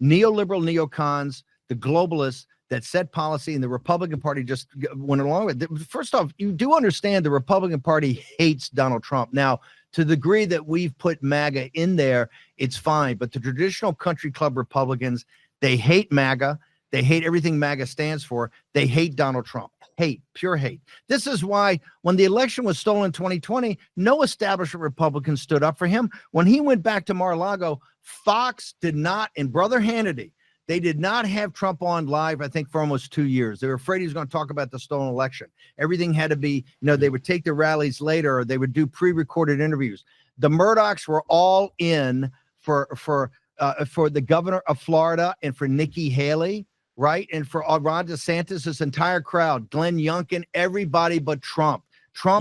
neoliberal neocons, the globalists that set policy, and the Republican Party just went along with it. First off, you do understand the Republican Party hates Donald Trump. Now, to the degree that we've put MAGA in there, it's fine. But the traditional country club Republicans, they hate MAGA. They hate everything MAGA stands for. They hate Donald Trump. Hate, pure hate. This is why when the election was stolen in 2020, no establishment Republicans stood up for him. When he went back to Mar-a-Lago, Fox did not, and Brother Hannity, they did not have Trump on live, I think, for almost 2 years. They were afraid he was going to talk about the stolen election. Everything had to be, they would take the rallies later, or they would do pre-recorded interviews. The Murdochs were all in for the governor of Florida and for Nikki Haley, right? And for Ron DeSantis, this entire crowd, Glenn Youngkin, everybody but Trump.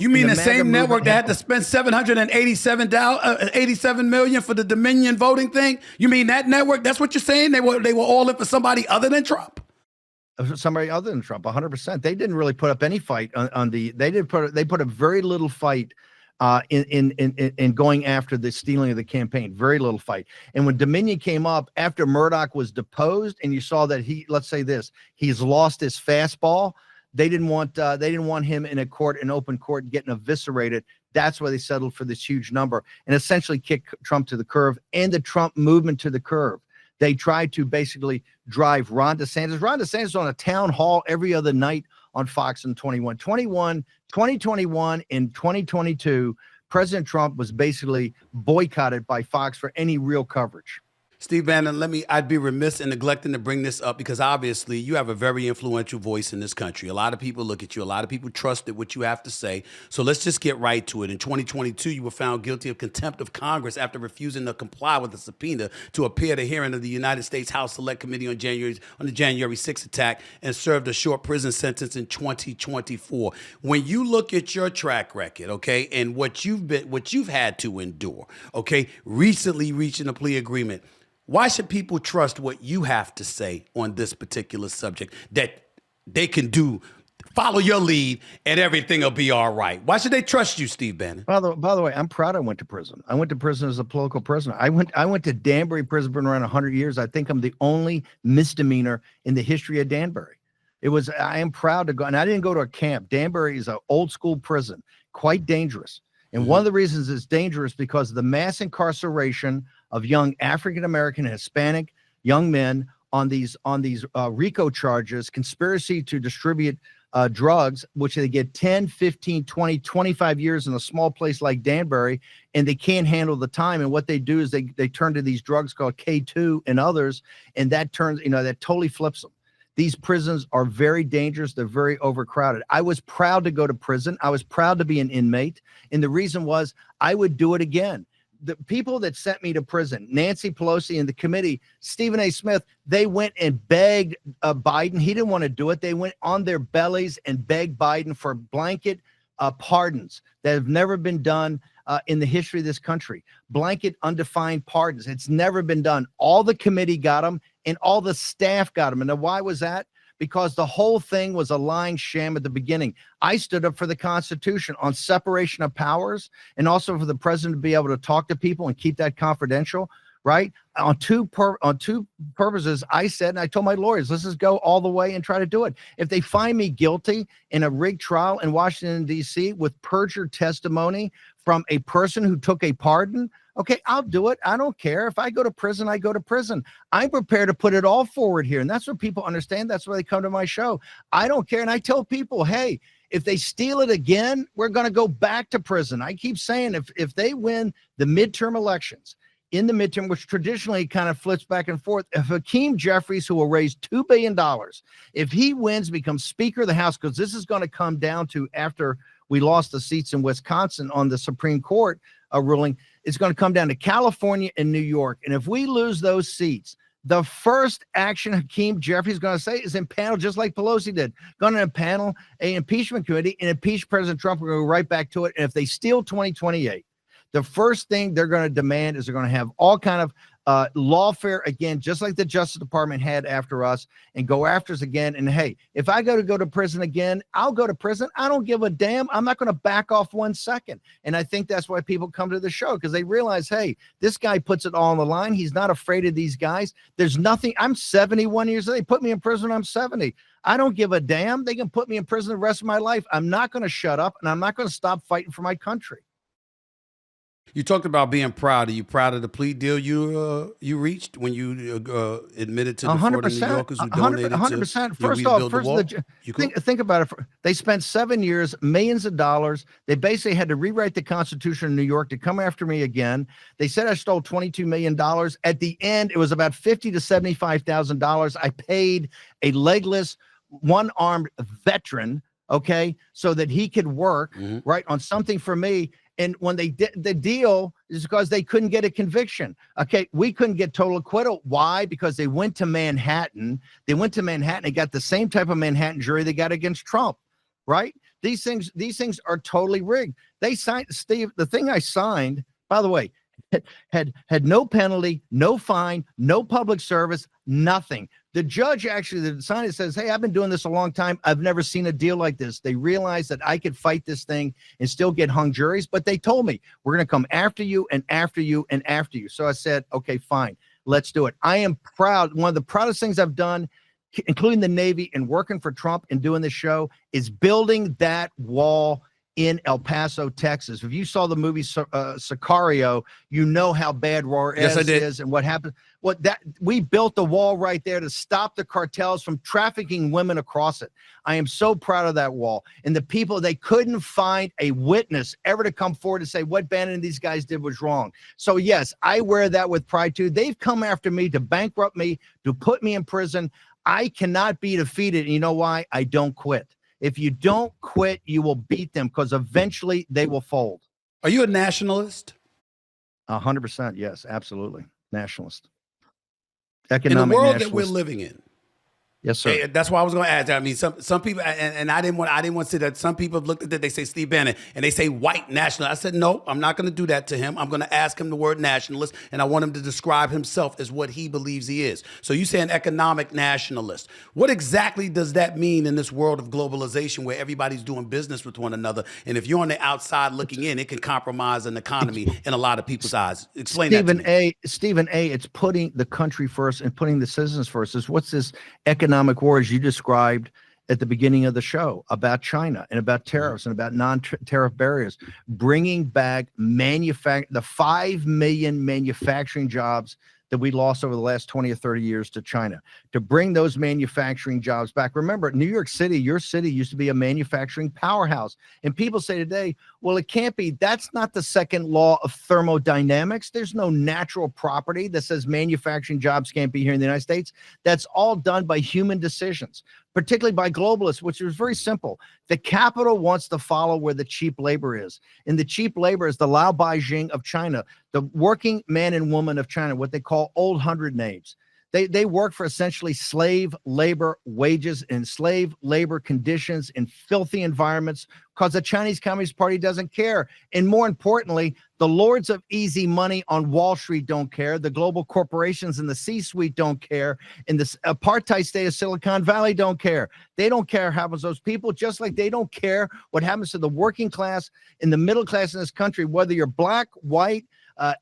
You mean the same network that had to spend $787 million for the Dominion voting thing? You mean that network? That's what you're saying? They were all in for somebody other than Trump? Somebody other than Trump, 100%. They didn't really put up any fight they put up very little fight in going after the stealing of the campaign. Very little fight. And when Dominion came up after Murdoch was deposed, and you saw that he's lost his fastball. They didn't want him in an open court, getting eviscerated. That's why they settled for this huge number and essentially kicked Trump to the curb and the Trump movement to the curb. They tried to basically drive Ron DeSantis. Ron DeSantis on a town hall every other night on Fox in 2021 and 2022. President Trump was basically boycotted by Fox for any real coverage. Steve Bannon, I'd be remiss in neglecting to bring this up because obviously you have a very influential voice in this country. A lot of people look at you. A lot of people trusted what you have to say. So let's just get right to it. In 2022, you were found guilty of contempt of Congress after refusing to comply with a subpoena to appear at a hearing of the United States House Select Committee on the January 6th attack and served a short prison sentence in 2024. When you look at your track record, okay, and what you've had to endure, okay, recently reaching a plea agreement, why should people trust what you have to say on this particular subject that they can follow your lead and everything will be all right? Why should they trust you, Steve Bannon? By the way, I'm proud I went to prison. I went to prison as a political prisoner. I went to Danbury prison for around 100 years. I think I'm the only misdemeanor in the history of Danbury. I am proud to go, and I didn't go to a camp. Danbury is an old school prison, quite dangerous. And one of the reasons it's dangerous because of the mass incarceration of young African-American and Hispanic young men on these RICO charges, conspiracy to distribute drugs, which they get 10, 15, 20, 25 years in a small place like Danbury, and they can't handle the time. And what they do is they turn to these drugs called K2 and others, and that totally flips them. These prisons are very dangerous. They're very overcrowded. I was proud to go to prison. I was proud to be an inmate. And the reason was I would do it again. The people that sent me to prison, Nancy Pelosi and the committee, Stephen A. Smith, they went and begged Biden. He didn't want to do it. They went on their bellies and begged Biden for blanket pardons that have never been done in the history of this country. Blanket undefined pardons. It's never been done. All the committee got them and all the staff got them. And why was that? Because the whole thing was a lying sham at the beginning. I stood up for the Constitution on separation of powers and also for the president to be able to talk to people and keep that confidential, right? On two purposes, I said, and I told my lawyers, let's just go all the way and try to do it. If they find me guilty in a rigged trial in Washington, D.C. with perjured testimony from a person who took a pardon, okay, I'll do it. I don't care. If I go to prison, I go to prison. I'm prepared to put it all forward here. And that's what people understand. That's why they come to my show. I don't care. And I tell people, hey, if they steal it again, we're going to go back to prison. I keep saying if they win the midterm elections, in the midterm, which traditionally kind of flips back and forth, if Hakeem Jeffries, who will raise $2 billion, if he wins, becomes Speaker of the House, because this is going to come down to after we lost the seats in Wisconsin on the Supreme Court ruling, It's going to come down to California and New York. And if we lose those seats, the first action Hakeem Jeffries going to say is impanel, just like Pelosi did. Going to impanel an impeachment committee and impeach President Trump. We're going to go right back to it. And if they steal 2028, the first thing they're going to demand is they're going to have all kind of lawfare again, just like the Justice Department had after us, and go after us again. And hey, if I go to prison again, I'll go to prison. I don't give a damn. I'm not going to back off 1 second. And I think that's why people come to the show, because they realize, hey, this guy puts it all on the line. He's not afraid of these guys. There's nothing. I'm 71 years old. They put me in prison when I'm 70. I don't give a damn. They can put me in prison the rest of my life. I'm not going to shut up, and I'm not going to stop fighting for my country. You talked about being proud. Are you proud of the plea deal you reached when you admitted to the Florida New Yorkers who donated 100%. to First off, think about it. They spent 7 years, millions of dollars. They basically had to rewrite the Constitution in New York to come after me again. They said I stole $22 million. At the end, it was about $50,000 to $75,000. I paid a legless, one-armed veteran, okay, so that he could work right on something for me. And when they did the deal, is because they couldn't get a conviction. Okay, we couldn't get total acquittal. Why? Because they went to Manhattan. They got the same type of Manhattan jury they got against Trump, right? These things are totally rigged. They signed, Steve, the thing I signed, by the way, had no penalty, no fine, no public service, nothing. The judge actually signed it, says, hey, I've been doing this a long time. I've never seen a deal like this. They realized that I could fight this thing and still get hung juries, but they told me, we're going to come after you and after you and after you. So I said, okay, fine, let's do it. I am proud. One of the proudest things I've done, including the Navy and working for Trump and doing this show, is building that wall in El Paso, Texas. If you saw the movie Sicario, you know how bad Juarez is and what happened. We built the wall right there to stop the cartels from trafficking women across it. I am so proud of that wall. And the people, they couldn't find a witness ever to come forward and say what Bannon and these guys did was wrong. So yes, I wear that with pride too. They've come after me to bankrupt me, to put me in prison. I cannot be defeated. And you know why? I don't quit. If you don't quit, you will beat them, because eventually they will fold. Are you a nationalist? 100%. Yes, absolutely. Nationalist. In the world that we're living in. Yes, sir. That's why I was going to ask that. I mean, some people, and I didn't want to say that. Some people have looked at that. They say Steve Bannon, and they say white nationalist. I said, no, I'm not going to do that to him. I'm going to ask him the word nationalist, and I want him to describe himself as what he believes he is. So you say an economic nationalist. What exactly does that mean in this world of globalization where everybody's doing business with one another? And if you're on the outside looking in, it can compromise an economy in a lot of people's eyes. Explain that to me. Stephen A., it's putting the country first and putting the citizens first. What's this economic wars you described at the beginning of the show about China and about tariffs and about non-tariff barriers, bringing back the 5 million manufacturing jobs that we lost over the last 20 or 30 years to China, to bring those manufacturing jobs back. Remember, New York City, your city, used to be a manufacturing powerhouse. And people say today, well, it can't be. That's not the second law of thermodynamics. There's no natural property that says manufacturing jobs can't be here in the United States. That's all done by human decisions, particularly by globalists, which is very simple. The capital wants to follow where the cheap labor is. And the cheap labor is the Lao Beijing of China, the working man and woman of China, what they call old hundred names. They work for essentially slave labor wages and slave labor conditions in filthy environments, because the Chinese Communist Party doesn't care. And more importantly, the lords of easy money on Wall Street don't care. The global corporations in the C-suite don't care. And the apartheid state of Silicon Valley don't care. They don't care what happens to those people, just like they don't care what happens to the working class and the middle class in this country, whether you're black, white,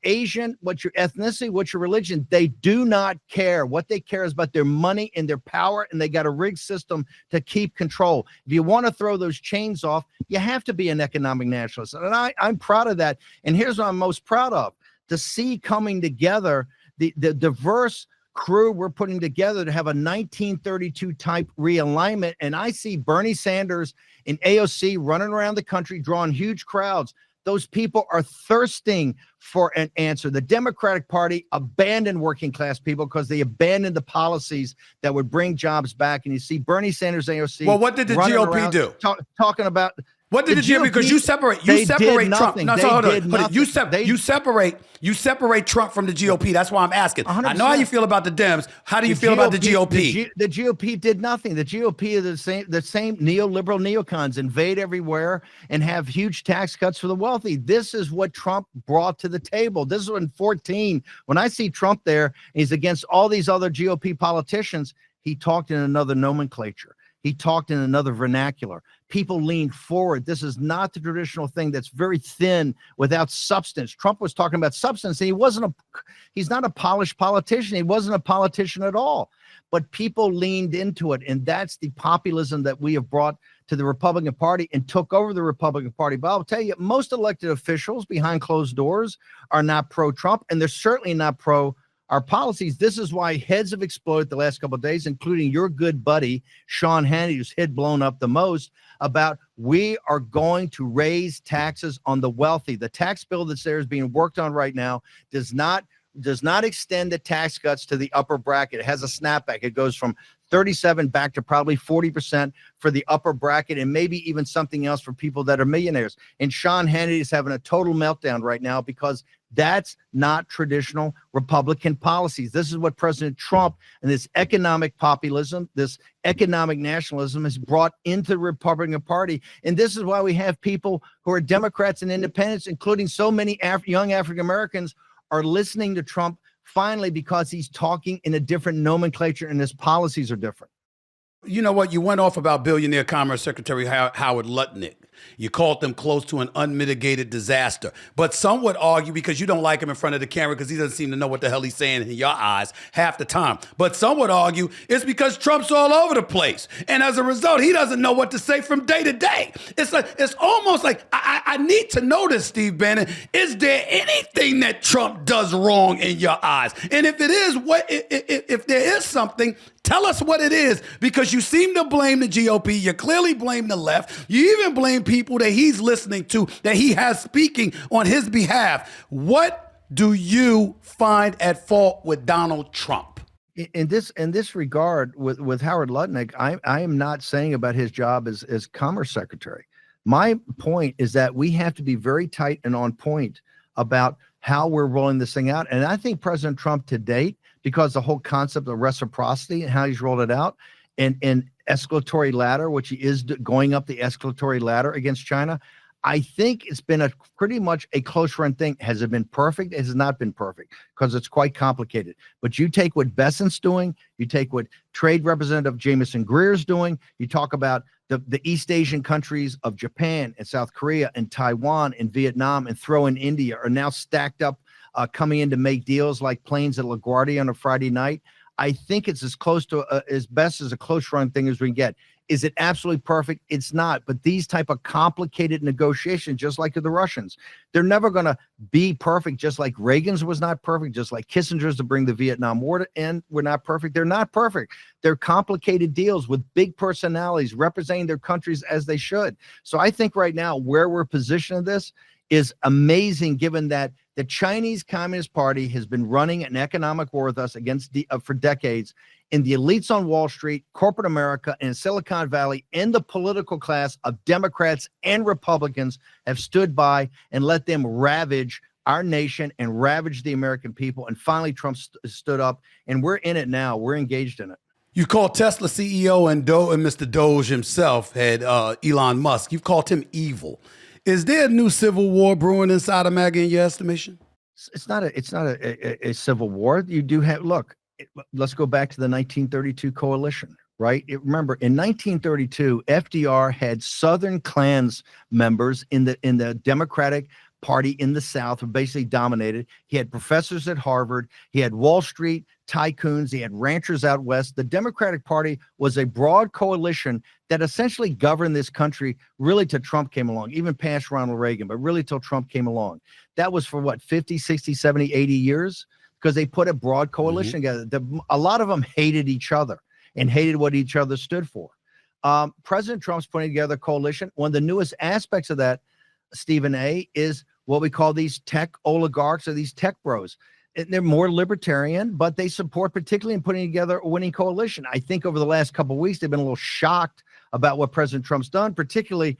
Asian, what's your ethnicity, what's your religion. They do not care. What they care is about their money and their power, and they got a rigged system to keep control. If you want to throw those chains off, you have to be an economic nationalist. And I'm proud of that. And here's what I'm most proud of: to see coming together the diverse crew we're putting together to have a 1932 type realignment. And I see Bernie Sanders and AOC running around the country, drawing huge crowds. Those people are thirsting for an answer. The Democratic Party abandoned working class people because they abandoned the policies that would bring jobs back. And you see Bernie Sanders, AOC. Well, what did the GOP do? Talking about What did the GOP? Because you separate Trump. No, so hold on. You separate Trump from the GOP. That's why I'm asking. 100%. I know how you feel about the Dems. How do you feel about the GOP? The GOP did nothing. The GOP are the same neoliberal neocons, invade everywhere and have huge tax cuts for the wealthy. This is what Trump brought to the table. This is in 2014. When I see Trump there, he's against all these other GOP politicians. He talked in another nomenclature. He talked in another vernacular. People leaned forward. This is not the traditional thing that's very thin without substance. Trump was talking about substance, and he's not a polished politician. He wasn't a politician at all. But people leaned into it, and that's the populism that we have brought to the Republican Party and took over the Republican Party. But I'll tell you, most elected officials behind closed doors are not pro-Trump, and they're certainly not pro our policies. This is why heads have exploded the last couple of days, including your good buddy, Sean Hannity, whose head blown up the most, about we are going to raise taxes on the wealthy. The tax bill that's there is being worked on right now does not extend the tax cuts to the upper bracket. It has a snapback. It goes from 37 back to probably 40% for the upper bracket, and maybe even something else for people that are millionaires. And Sean Hannity is having a total meltdown right now because that's not traditional Republican policies. This is what President Trump and this economic populism, this economic nationalism has brought into the Republican Party. And this is why we have people who are Democrats and independents, including so many young African Americans, are listening to Trump finally because he's talking in a different nomenclature and his policies are different. You know what? You went off about billionaire Commerce Secretary Howard Lutnick. You called them close to an unmitigated disaster. But some would argue, because you don't like him in front of the camera because he doesn't seem to know what the hell he's saying in your eyes half the time. But some would argue it's because Trump's all over the place. And as a result, he doesn't know what to say from day to day. It's almost like I need to know this, Steve Bannon. Is there anything that Trump does wrong in your eyes? And if it is, if there is something, tell us what it is, because you seem to blame the GOP. You clearly blame the left. You even blame people that he's listening to, that he has speaking on his behalf. What do you find at fault with Donald Trump? In this regard, with Howard Lutnick, I am not saying about his job as Commerce Secretary. My point is that we have to be very tight and on point about how we're rolling this thing out. And I think President Trump to date, because the whole concept of reciprocity and how he's rolled it out, and escalatory ladder, which he is going up the escalatory ladder against China, I think it's been pretty much a close run thing. Has it been perfect? It has not been perfect because it's quite complicated. But you take what Bessent's doing, you take what Trade Representative Jamieson Greer's doing, you talk about the East Asian countries of Japan and South Korea and Taiwan and Vietnam, and throw in India, are now stacked up, coming in to make deals like planes at LaGuardia on a Friday night. I think it's as close to as best as a close run thing as we can get. Is it absolutely perfect? It's not. But these type of complicated negotiations, just like the Russians, they're never going to be perfect. Just like Reagan's was not perfect, just like Kissinger's to bring the Vietnam War to end were not perfect. They're not perfect. They're complicated deals with big personalities representing their countries as they should. So I think right now where we're positioned in this is amazing, given that the Chinese Communist Party has been running an economic war with us for decades, and the elites on Wall Street, corporate America, and Silicon Valley, and the political class of Democrats and Republicans have stood by and let them ravage our nation and ravage the American people. And finally, Trump stood up, and we're in it now. We're engaged in it. You called Tesla CEO and Mr. Doge himself, Elon Musk. You've called him evil. Is there a new civil war brewing inside of MAGA in your estimation? It's not a civil war. You do have, look, let's go back to the 1932 coalition, right? Remember, in 1932, FDR had Southern Klans members in the Democratic Party in the South, who basically dominated. He had professors at Harvard. He had Wall Street tycoons. He had ranchers out west. The Democratic Party was a broad coalition that essentially governed this country really till Trump came along, even past Ronald Reagan, but really till Trump came along. That was for what, 50, 60, 70, 80 years? Because they put a broad coalition together. A lot of them hated each other and hated what each other stood for. President Trump's putting together a coalition. One of the newest aspects of that, Stephen A., is what we call these tech oligarchs or these tech bros. They're more libertarian, but they support particularly in putting together a winning coalition. I think over the last couple of weeks, they've been a little shocked about what President Trump's done, particularly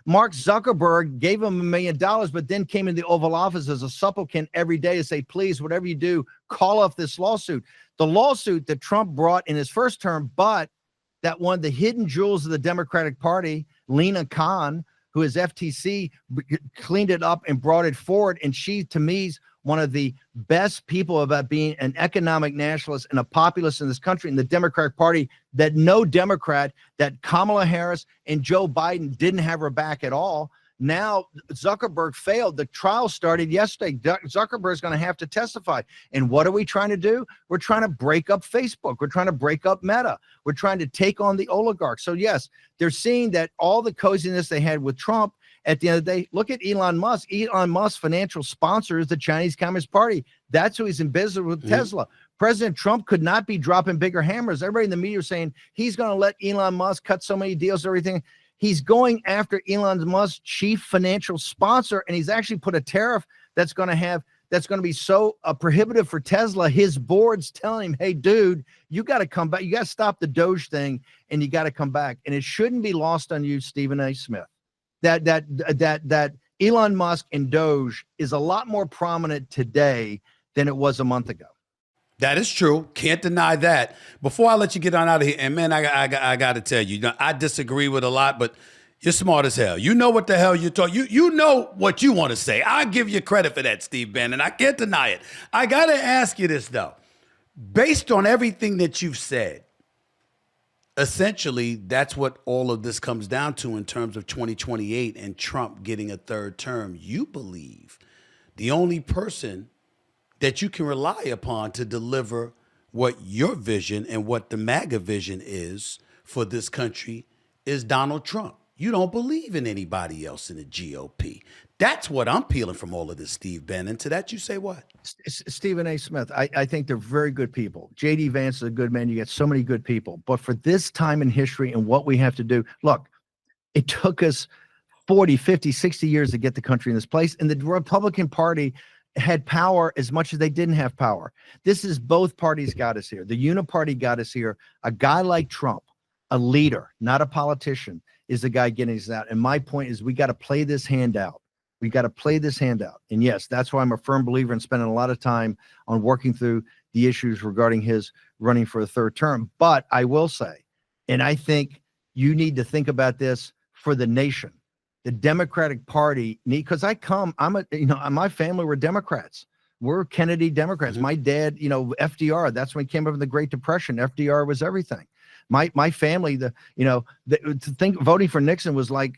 Mark Zuckerberg gave him $1 million, but then came in the Oval Office as a supplicant every day to say, please, whatever you do, call off this lawsuit. The lawsuit that Trump brought in his first term, but that one of the hidden jewels of the Democratic Party, Lena Khan, who is FTC, cleaned it up and brought it forward. And she, to me, is one of the best people about being an economic nationalist and a populist in this country, in the Democratic Party, that no Democrat, that Kamala Harris and Joe Biden didn't have her back at all. Now Zuckerberg failed. The trial started yesterday. Zuckerberg's going to have to testify. And what are we trying to do? We're trying to break up Facebook. We're trying to break up Meta. We're trying to take on the oligarchs. So yes, they're seeing that all the coziness they had with Trump, at the end of the day, look at Elon Musk. Elon Musk's financial sponsor is the Chinese Communist Party. That's who he's in business with, Tesla. President Trump could not be dropping bigger hammers. Everybody in the media is saying he's going to let Elon Musk cut so many deals and everything. He's going after Elon Musk's chief financial sponsor, and he's actually put a tariff that's going to be so prohibitive for Tesla. His board's telling him, hey, dude, you got to come back. You got to stop the Doge thing, and you got to come back. And it shouldn't be lost on you, Stephen A. Smith, that Elon Musk and Doge is a lot more prominent today than it was a month ago. That is true. Can't deny that. Before I let you get on out of here, and man, I got to tell you, I disagree with a lot, but you're smart as hell. You know what the hell you're talking. You know what you want to say. I give you credit for that, Steve Bannon. I can't deny it. I got to ask you this, though. Based on everything that you've said, essentially, that's what all of this comes down to in terms of 2028 and Trump getting a third term. You believe the only person that you can rely upon to deliver what your vision and what the MAGA vision is for this country is Donald Trump. You don't believe in anybody else in the GOP. That's what I'm peeling from all of this, Steve Bannon. To that, you say what? Stephen A. Smith, I think they're very good people. J.D. Vance is a good man. You get so many good people. But for this time in history and what we have to do, look, it took us 40, 50, 60 years to get the country in this place. And the Republican Party had power as much as they didn't have power. This is both parties got us here. The Uniparty got us here. A guy like Trump, a leader, not a politician, is the guy getting us out. And my point is we got to play this hand out. We got to play this hand out. And yes, that's why I'm a firm believer in spending a lot of time on working through the issues regarding his running for a third term. But I will say, and I think you need to think about this for the nation. The Democratic Party because my family were Democrats. We're Kennedy Democrats. My dad, FDR, that's when he came up in the Great Depression. FDR was everything. My family, to think voting for Nixon was like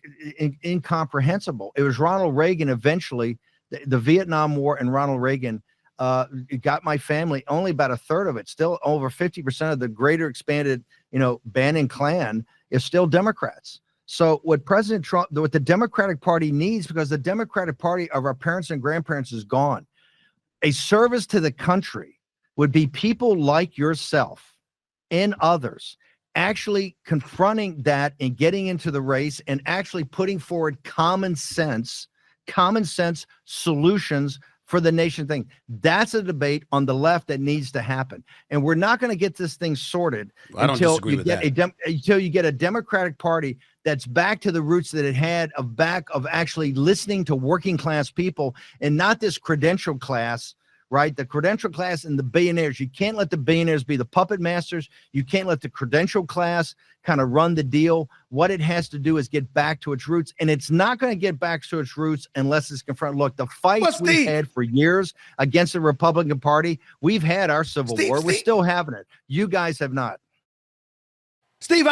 incomprehensible. It was Ronald Reagan eventually, the Vietnam War and Ronald Reagan got my family only about a third of it. Still over 50% of the greater expanded, Bannon clan is still Democrats. So what President Trump, what the Democratic Party needs, because the Democratic Party of our parents and grandparents is gone, a service to the country would be people like yourself and others actually confronting that and getting into the race and actually putting forward common sense solutions for the nation thing. That's a debate on the left that needs to happen. And we're not going to get this thing sorted until you get a Democratic Party that's back to the roots that it had of actually listening to working class people and not this credential class, right? The credential class and the billionaires. You can't let the billionaires be the puppet masters. You can't let the credential class kind of run the deal. What it has to do is get back to its roots. And it's not going to get back to its roots unless it's confronted. Look, the fights we've had for years against the Republican Party, we've had our civil war. We're still having it. You guys have not. Steve,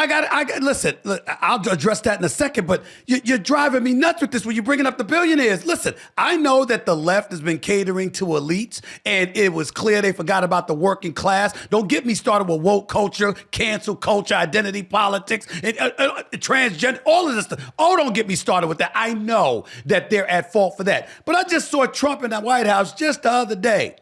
listen, I'll address that in a second, but you're driving me nuts with this when you're bringing up the billionaires. Listen, I know that the left has been catering to elites, and it was clear they forgot about the working class. Don't get me started with woke culture, cancel culture, identity politics, and transgender, all of this stuff. Oh, don't get me started with that. I know that they're at fault for that. But I just saw Trump in the White House just the other day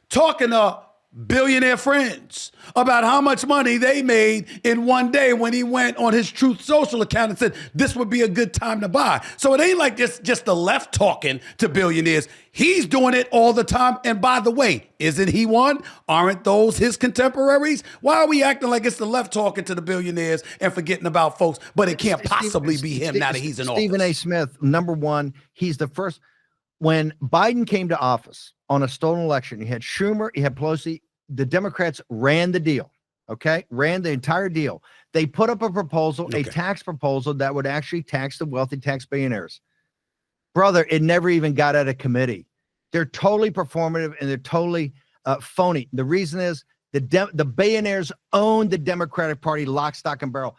talking to billionaire friends about how much money they made in one day when he went on his Truth Social account and said this would be a good time to buy. So it ain't like just the left talking to billionaires. He's doing it all the time. And by the way, isn't he one? Aren't those his contemporaries? Why are we acting like it's the left talking to the billionaires and forgetting about folks? But it can't possibly be him now that he's in office. Stephen A. Smith, number one, he's the first. When Biden came to office on a stolen election, you had Schumer, you had Pelosi. The Democrats ran the deal, okay? Ran the entire deal. They put up a proposal, a tax proposal that would actually tax the wealthy tax billionaires. Brother, it never even got out of committee. They're totally performative and they're totally phony. The reason is the billionaires own the Democratic Party lock, stock, and barrel.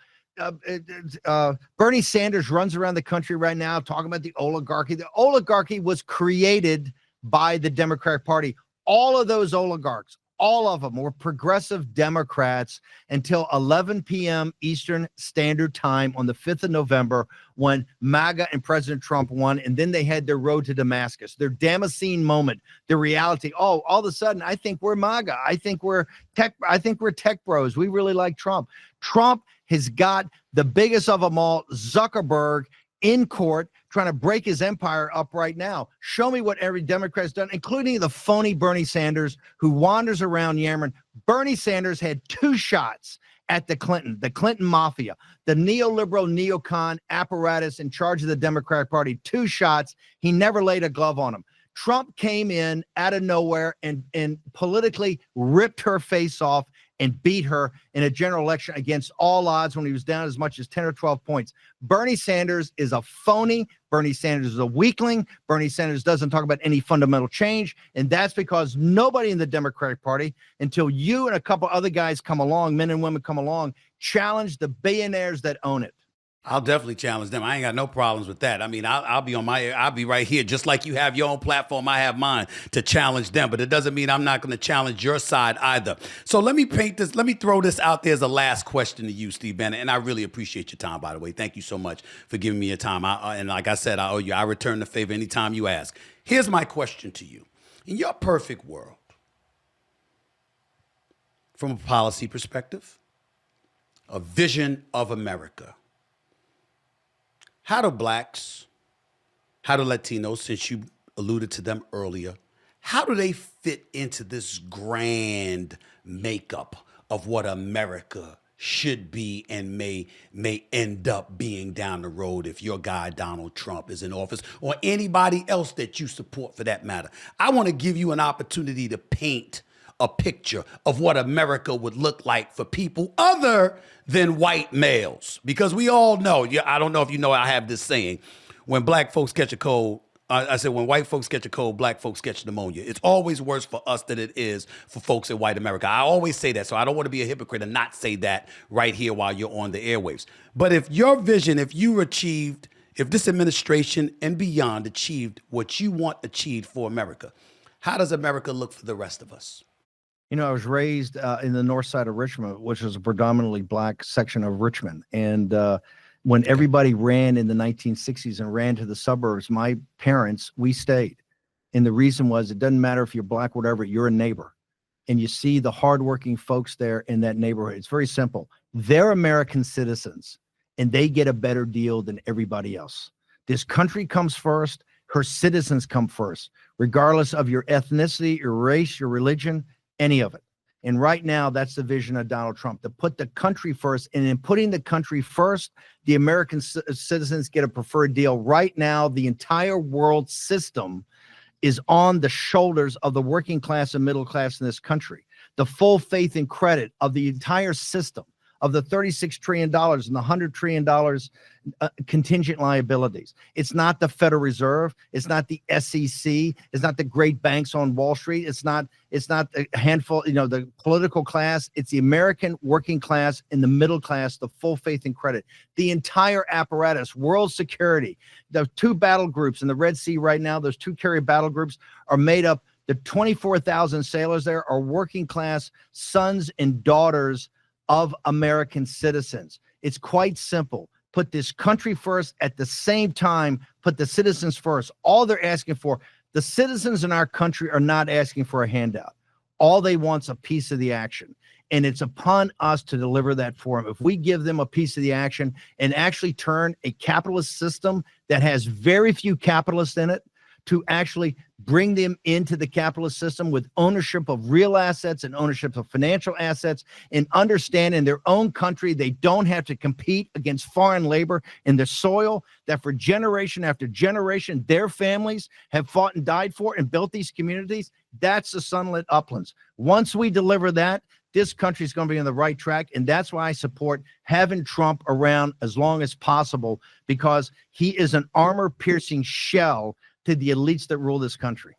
Bernie Sanders runs around the country right now talking about the oligarchy. The oligarchy was created by the Democratic Party. All of those oligarchs, all of them were progressive Democrats until 11 p.m. Eastern Standard Time on the 5th of November when MAGA and President Trump won, and then they had their road to Damascus, their Damascene moment, the reality. Oh, all of a sudden, I think we're MAGA. I think we're tech bros. We really like Trump. Trump has got the biggest of them all, Zuckerberg, in court trying to break his empire up right now. Show me what every Democrat's done, including the phony Bernie Sanders who wanders around yammering. Bernie Sanders had 2 shots at the Clinton mafia, the neoliberal neocon apparatus in charge of the Democratic Party. 2 shots. He never laid a glove on him. Trump came in out of nowhere and politically ripped her face off and beat her in a general election against all odds when he was down as much as 10 or 12 points. Bernie Sanders is a phony. Bernie Sanders is a weakling. Bernie Sanders doesn't talk about any fundamental change. And that's because nobody in the Democratic Party, until you and a couple other guys come along, men and women come along, challenge the billionaires that own it. I'll definitely challenge them. I ain't got no problems with that. I mean, I'll be right here, just like you have your own platform. I have mine to challenge them, but it doesn't mean I'm not going to challenge your side either. So let me throw this out there as a last question to you, Steve Bannon. And I really appreciate your time, by the way. Thank you so much for giving me your time. And like I said, I owe you. I return the favor anytime you ask. Here's my question to you. In your perfect world, from a policy perspective, a vision of America, how do blacks, how do Latinos, since you alluded to them earlier, how do they fit into this grand makeup of what America should be and may end up being down the road if your guy Donald Trump is in office, or anybody else that you support for that matter? I want to give you an opportunity to paint a picture of what America would look like for people other than white males. Because we all know, I don't know if you know, I have this saying, when black folks catch a cold, I said, when white folks catch a cold, black folks catch pneumonia. It's always worse for us than it is for folks in white America. I always say that, so I don't want to be a hypocrite and not say that right here while you're on the airwaves. But if your vision, if this administration and beyond achieved what you want achieved for America, how does America look for the rest of us? You know, I was raised in the north side of Richmond, which is a predominantly black section of Richmond. And when everybody ran in the 1960s and ran to the suburbs, my parents, we stayed. And the reason was, it doesn't matter if you're black, whatever, you're a neighbor. And you see the hardworking folks there in that neighborhood. It's very simple. They're American citizens, and they get a better deal than everybody else. This country comes first. Her citizens come first, regardless of your ethnicity, your race, your religion, any of it. And right now, that's the vision of Donald Trump, to put the country first. And in putting the country first, the American citizens get a preferred deal. Right now, the entire world system is on the shoulders of the working class and middle class in this country. The full faith and credit of the entire system, of the $36 trillion and the $100 trillion contingent liabilities. It's not the Federal Reserve. It's not the SEC. It's not the great banks on Wall Street. It's not a handful, the political class. It's the American working class and the middle class, the full faith and credit. The entire apparatus, world security, the 2 battle groups in the Red Sea right now, those 2 carrier battle groups are made up, the 24,000 sailors there are working class sons and daughters of American citizens. It's quite simple. Put this country first, at the same time, put the citizens first. All they're asking for, the citizens in our country are not asking for a handout. all they want's a piece of the action. And it's upon us to deliver that for them. If we give them a piece of the action and actually turn a capitalist system that has very few capitalists in it to actually bring them into the capitalist system with ownership of real assets and ownership of financial assets, and understand in their own country they don't have to compete against foreign labor in the soil that for generation after generation their families have fought and died for and built these communities. That's the sunlit uplands. Once we deliver that, this country is going to be on the right track. And that's why I support having Trump around as long as possible, because he is an armor-piercing shell to the elites that rule this country.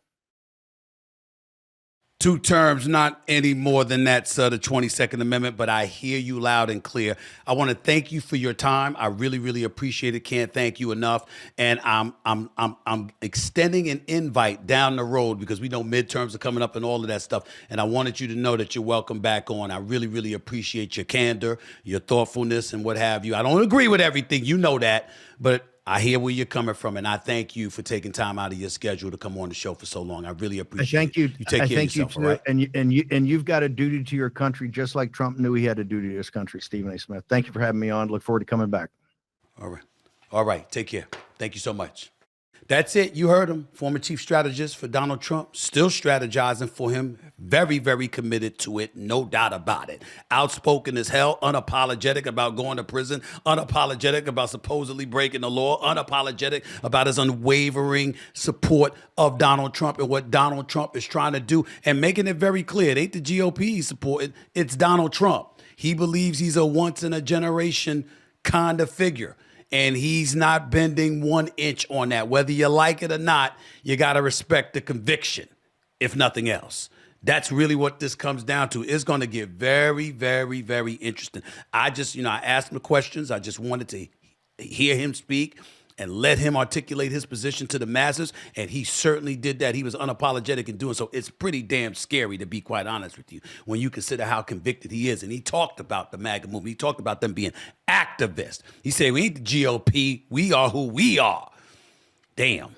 2 terms, not any more than that, sir, the 22nd Amendment, but I hear you loud and clear. I want to thank you for your time. I really, really appreciate it. Can't thank you enough. And I'm extending an invite down the road, because we know midterms are coming up and all of that stuff. And I wanted you to know that you're welcome back on. I really, really appreciate your candor, your thoughtfulness, and what have you. I don't agree with everything, you know that, but I hear where you're coming from, and I thank you for taking time out of your schedule to come on the show for so long. I really appreciate it. Thank you. You take care of yourself, all right? And you've got a duty to your country, just like Trump knew he had a duty to his country. Stephen A. Smith, thank you for having me on. Look forward to coming back. All right. All right. Take care. Thank you so much. That's it. You heard him. Former chief strategist for Donald Trump, still strategizing for him. Very, very committed to it. No doubt about it. Outspoken as hell, unapologetic about going to prison, unapologetic about supposedly breaking the law, unapologetic about his unwavering support of Donald Trump and what Donald Trump is trying to do, and making it very clear. It ain't the GOP he's supporting. It's Donald Trump. He believes he's a once in a generation kind of figure. And he's not bending 1 inch on that. Whether you like it or not, you got to respect the conviction, if nothing else. That's really what this comes down to. It's going to get very, very, very interesting. I asked him the questions. I just wanted to hear him speak and let him articulate his position to the masses. And he certainly did that. He was unapologetic in doing so. It's pretty damn scary, to be quite honest with you, when you consider how convicted he is. And he talked about the MAGA movement. He talked about them being activists. He said, we ain't the GOP. We are who we are. Damn.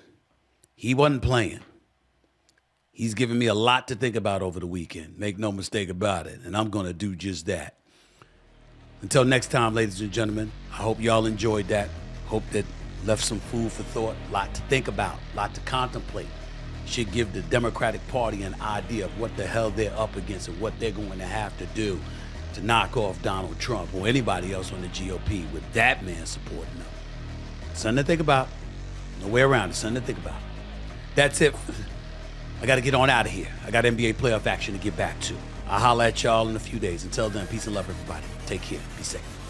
He wasn't playing. He's given me a lot to think about over the weekend. Make no mistake about it. And I'm going to do just that. Until next time, ladies and gentlemen, I hope y'all enjoyed that. Hope that left some food for thought, a lot to think about, a lot to contemplate. Should give the Democratic Party an idea of what the hell they're up against and what they're going to have to do to knock off Donald Trump or anybody else on the GOP with that man supporting them. Something to think about. No way around it. Something to think about. That's it. I got to get on out of here. I got NBA playoff action to get back to. I'll holler at y'all in a few days. Until then, peace and love, everybody. Take care. Be safe.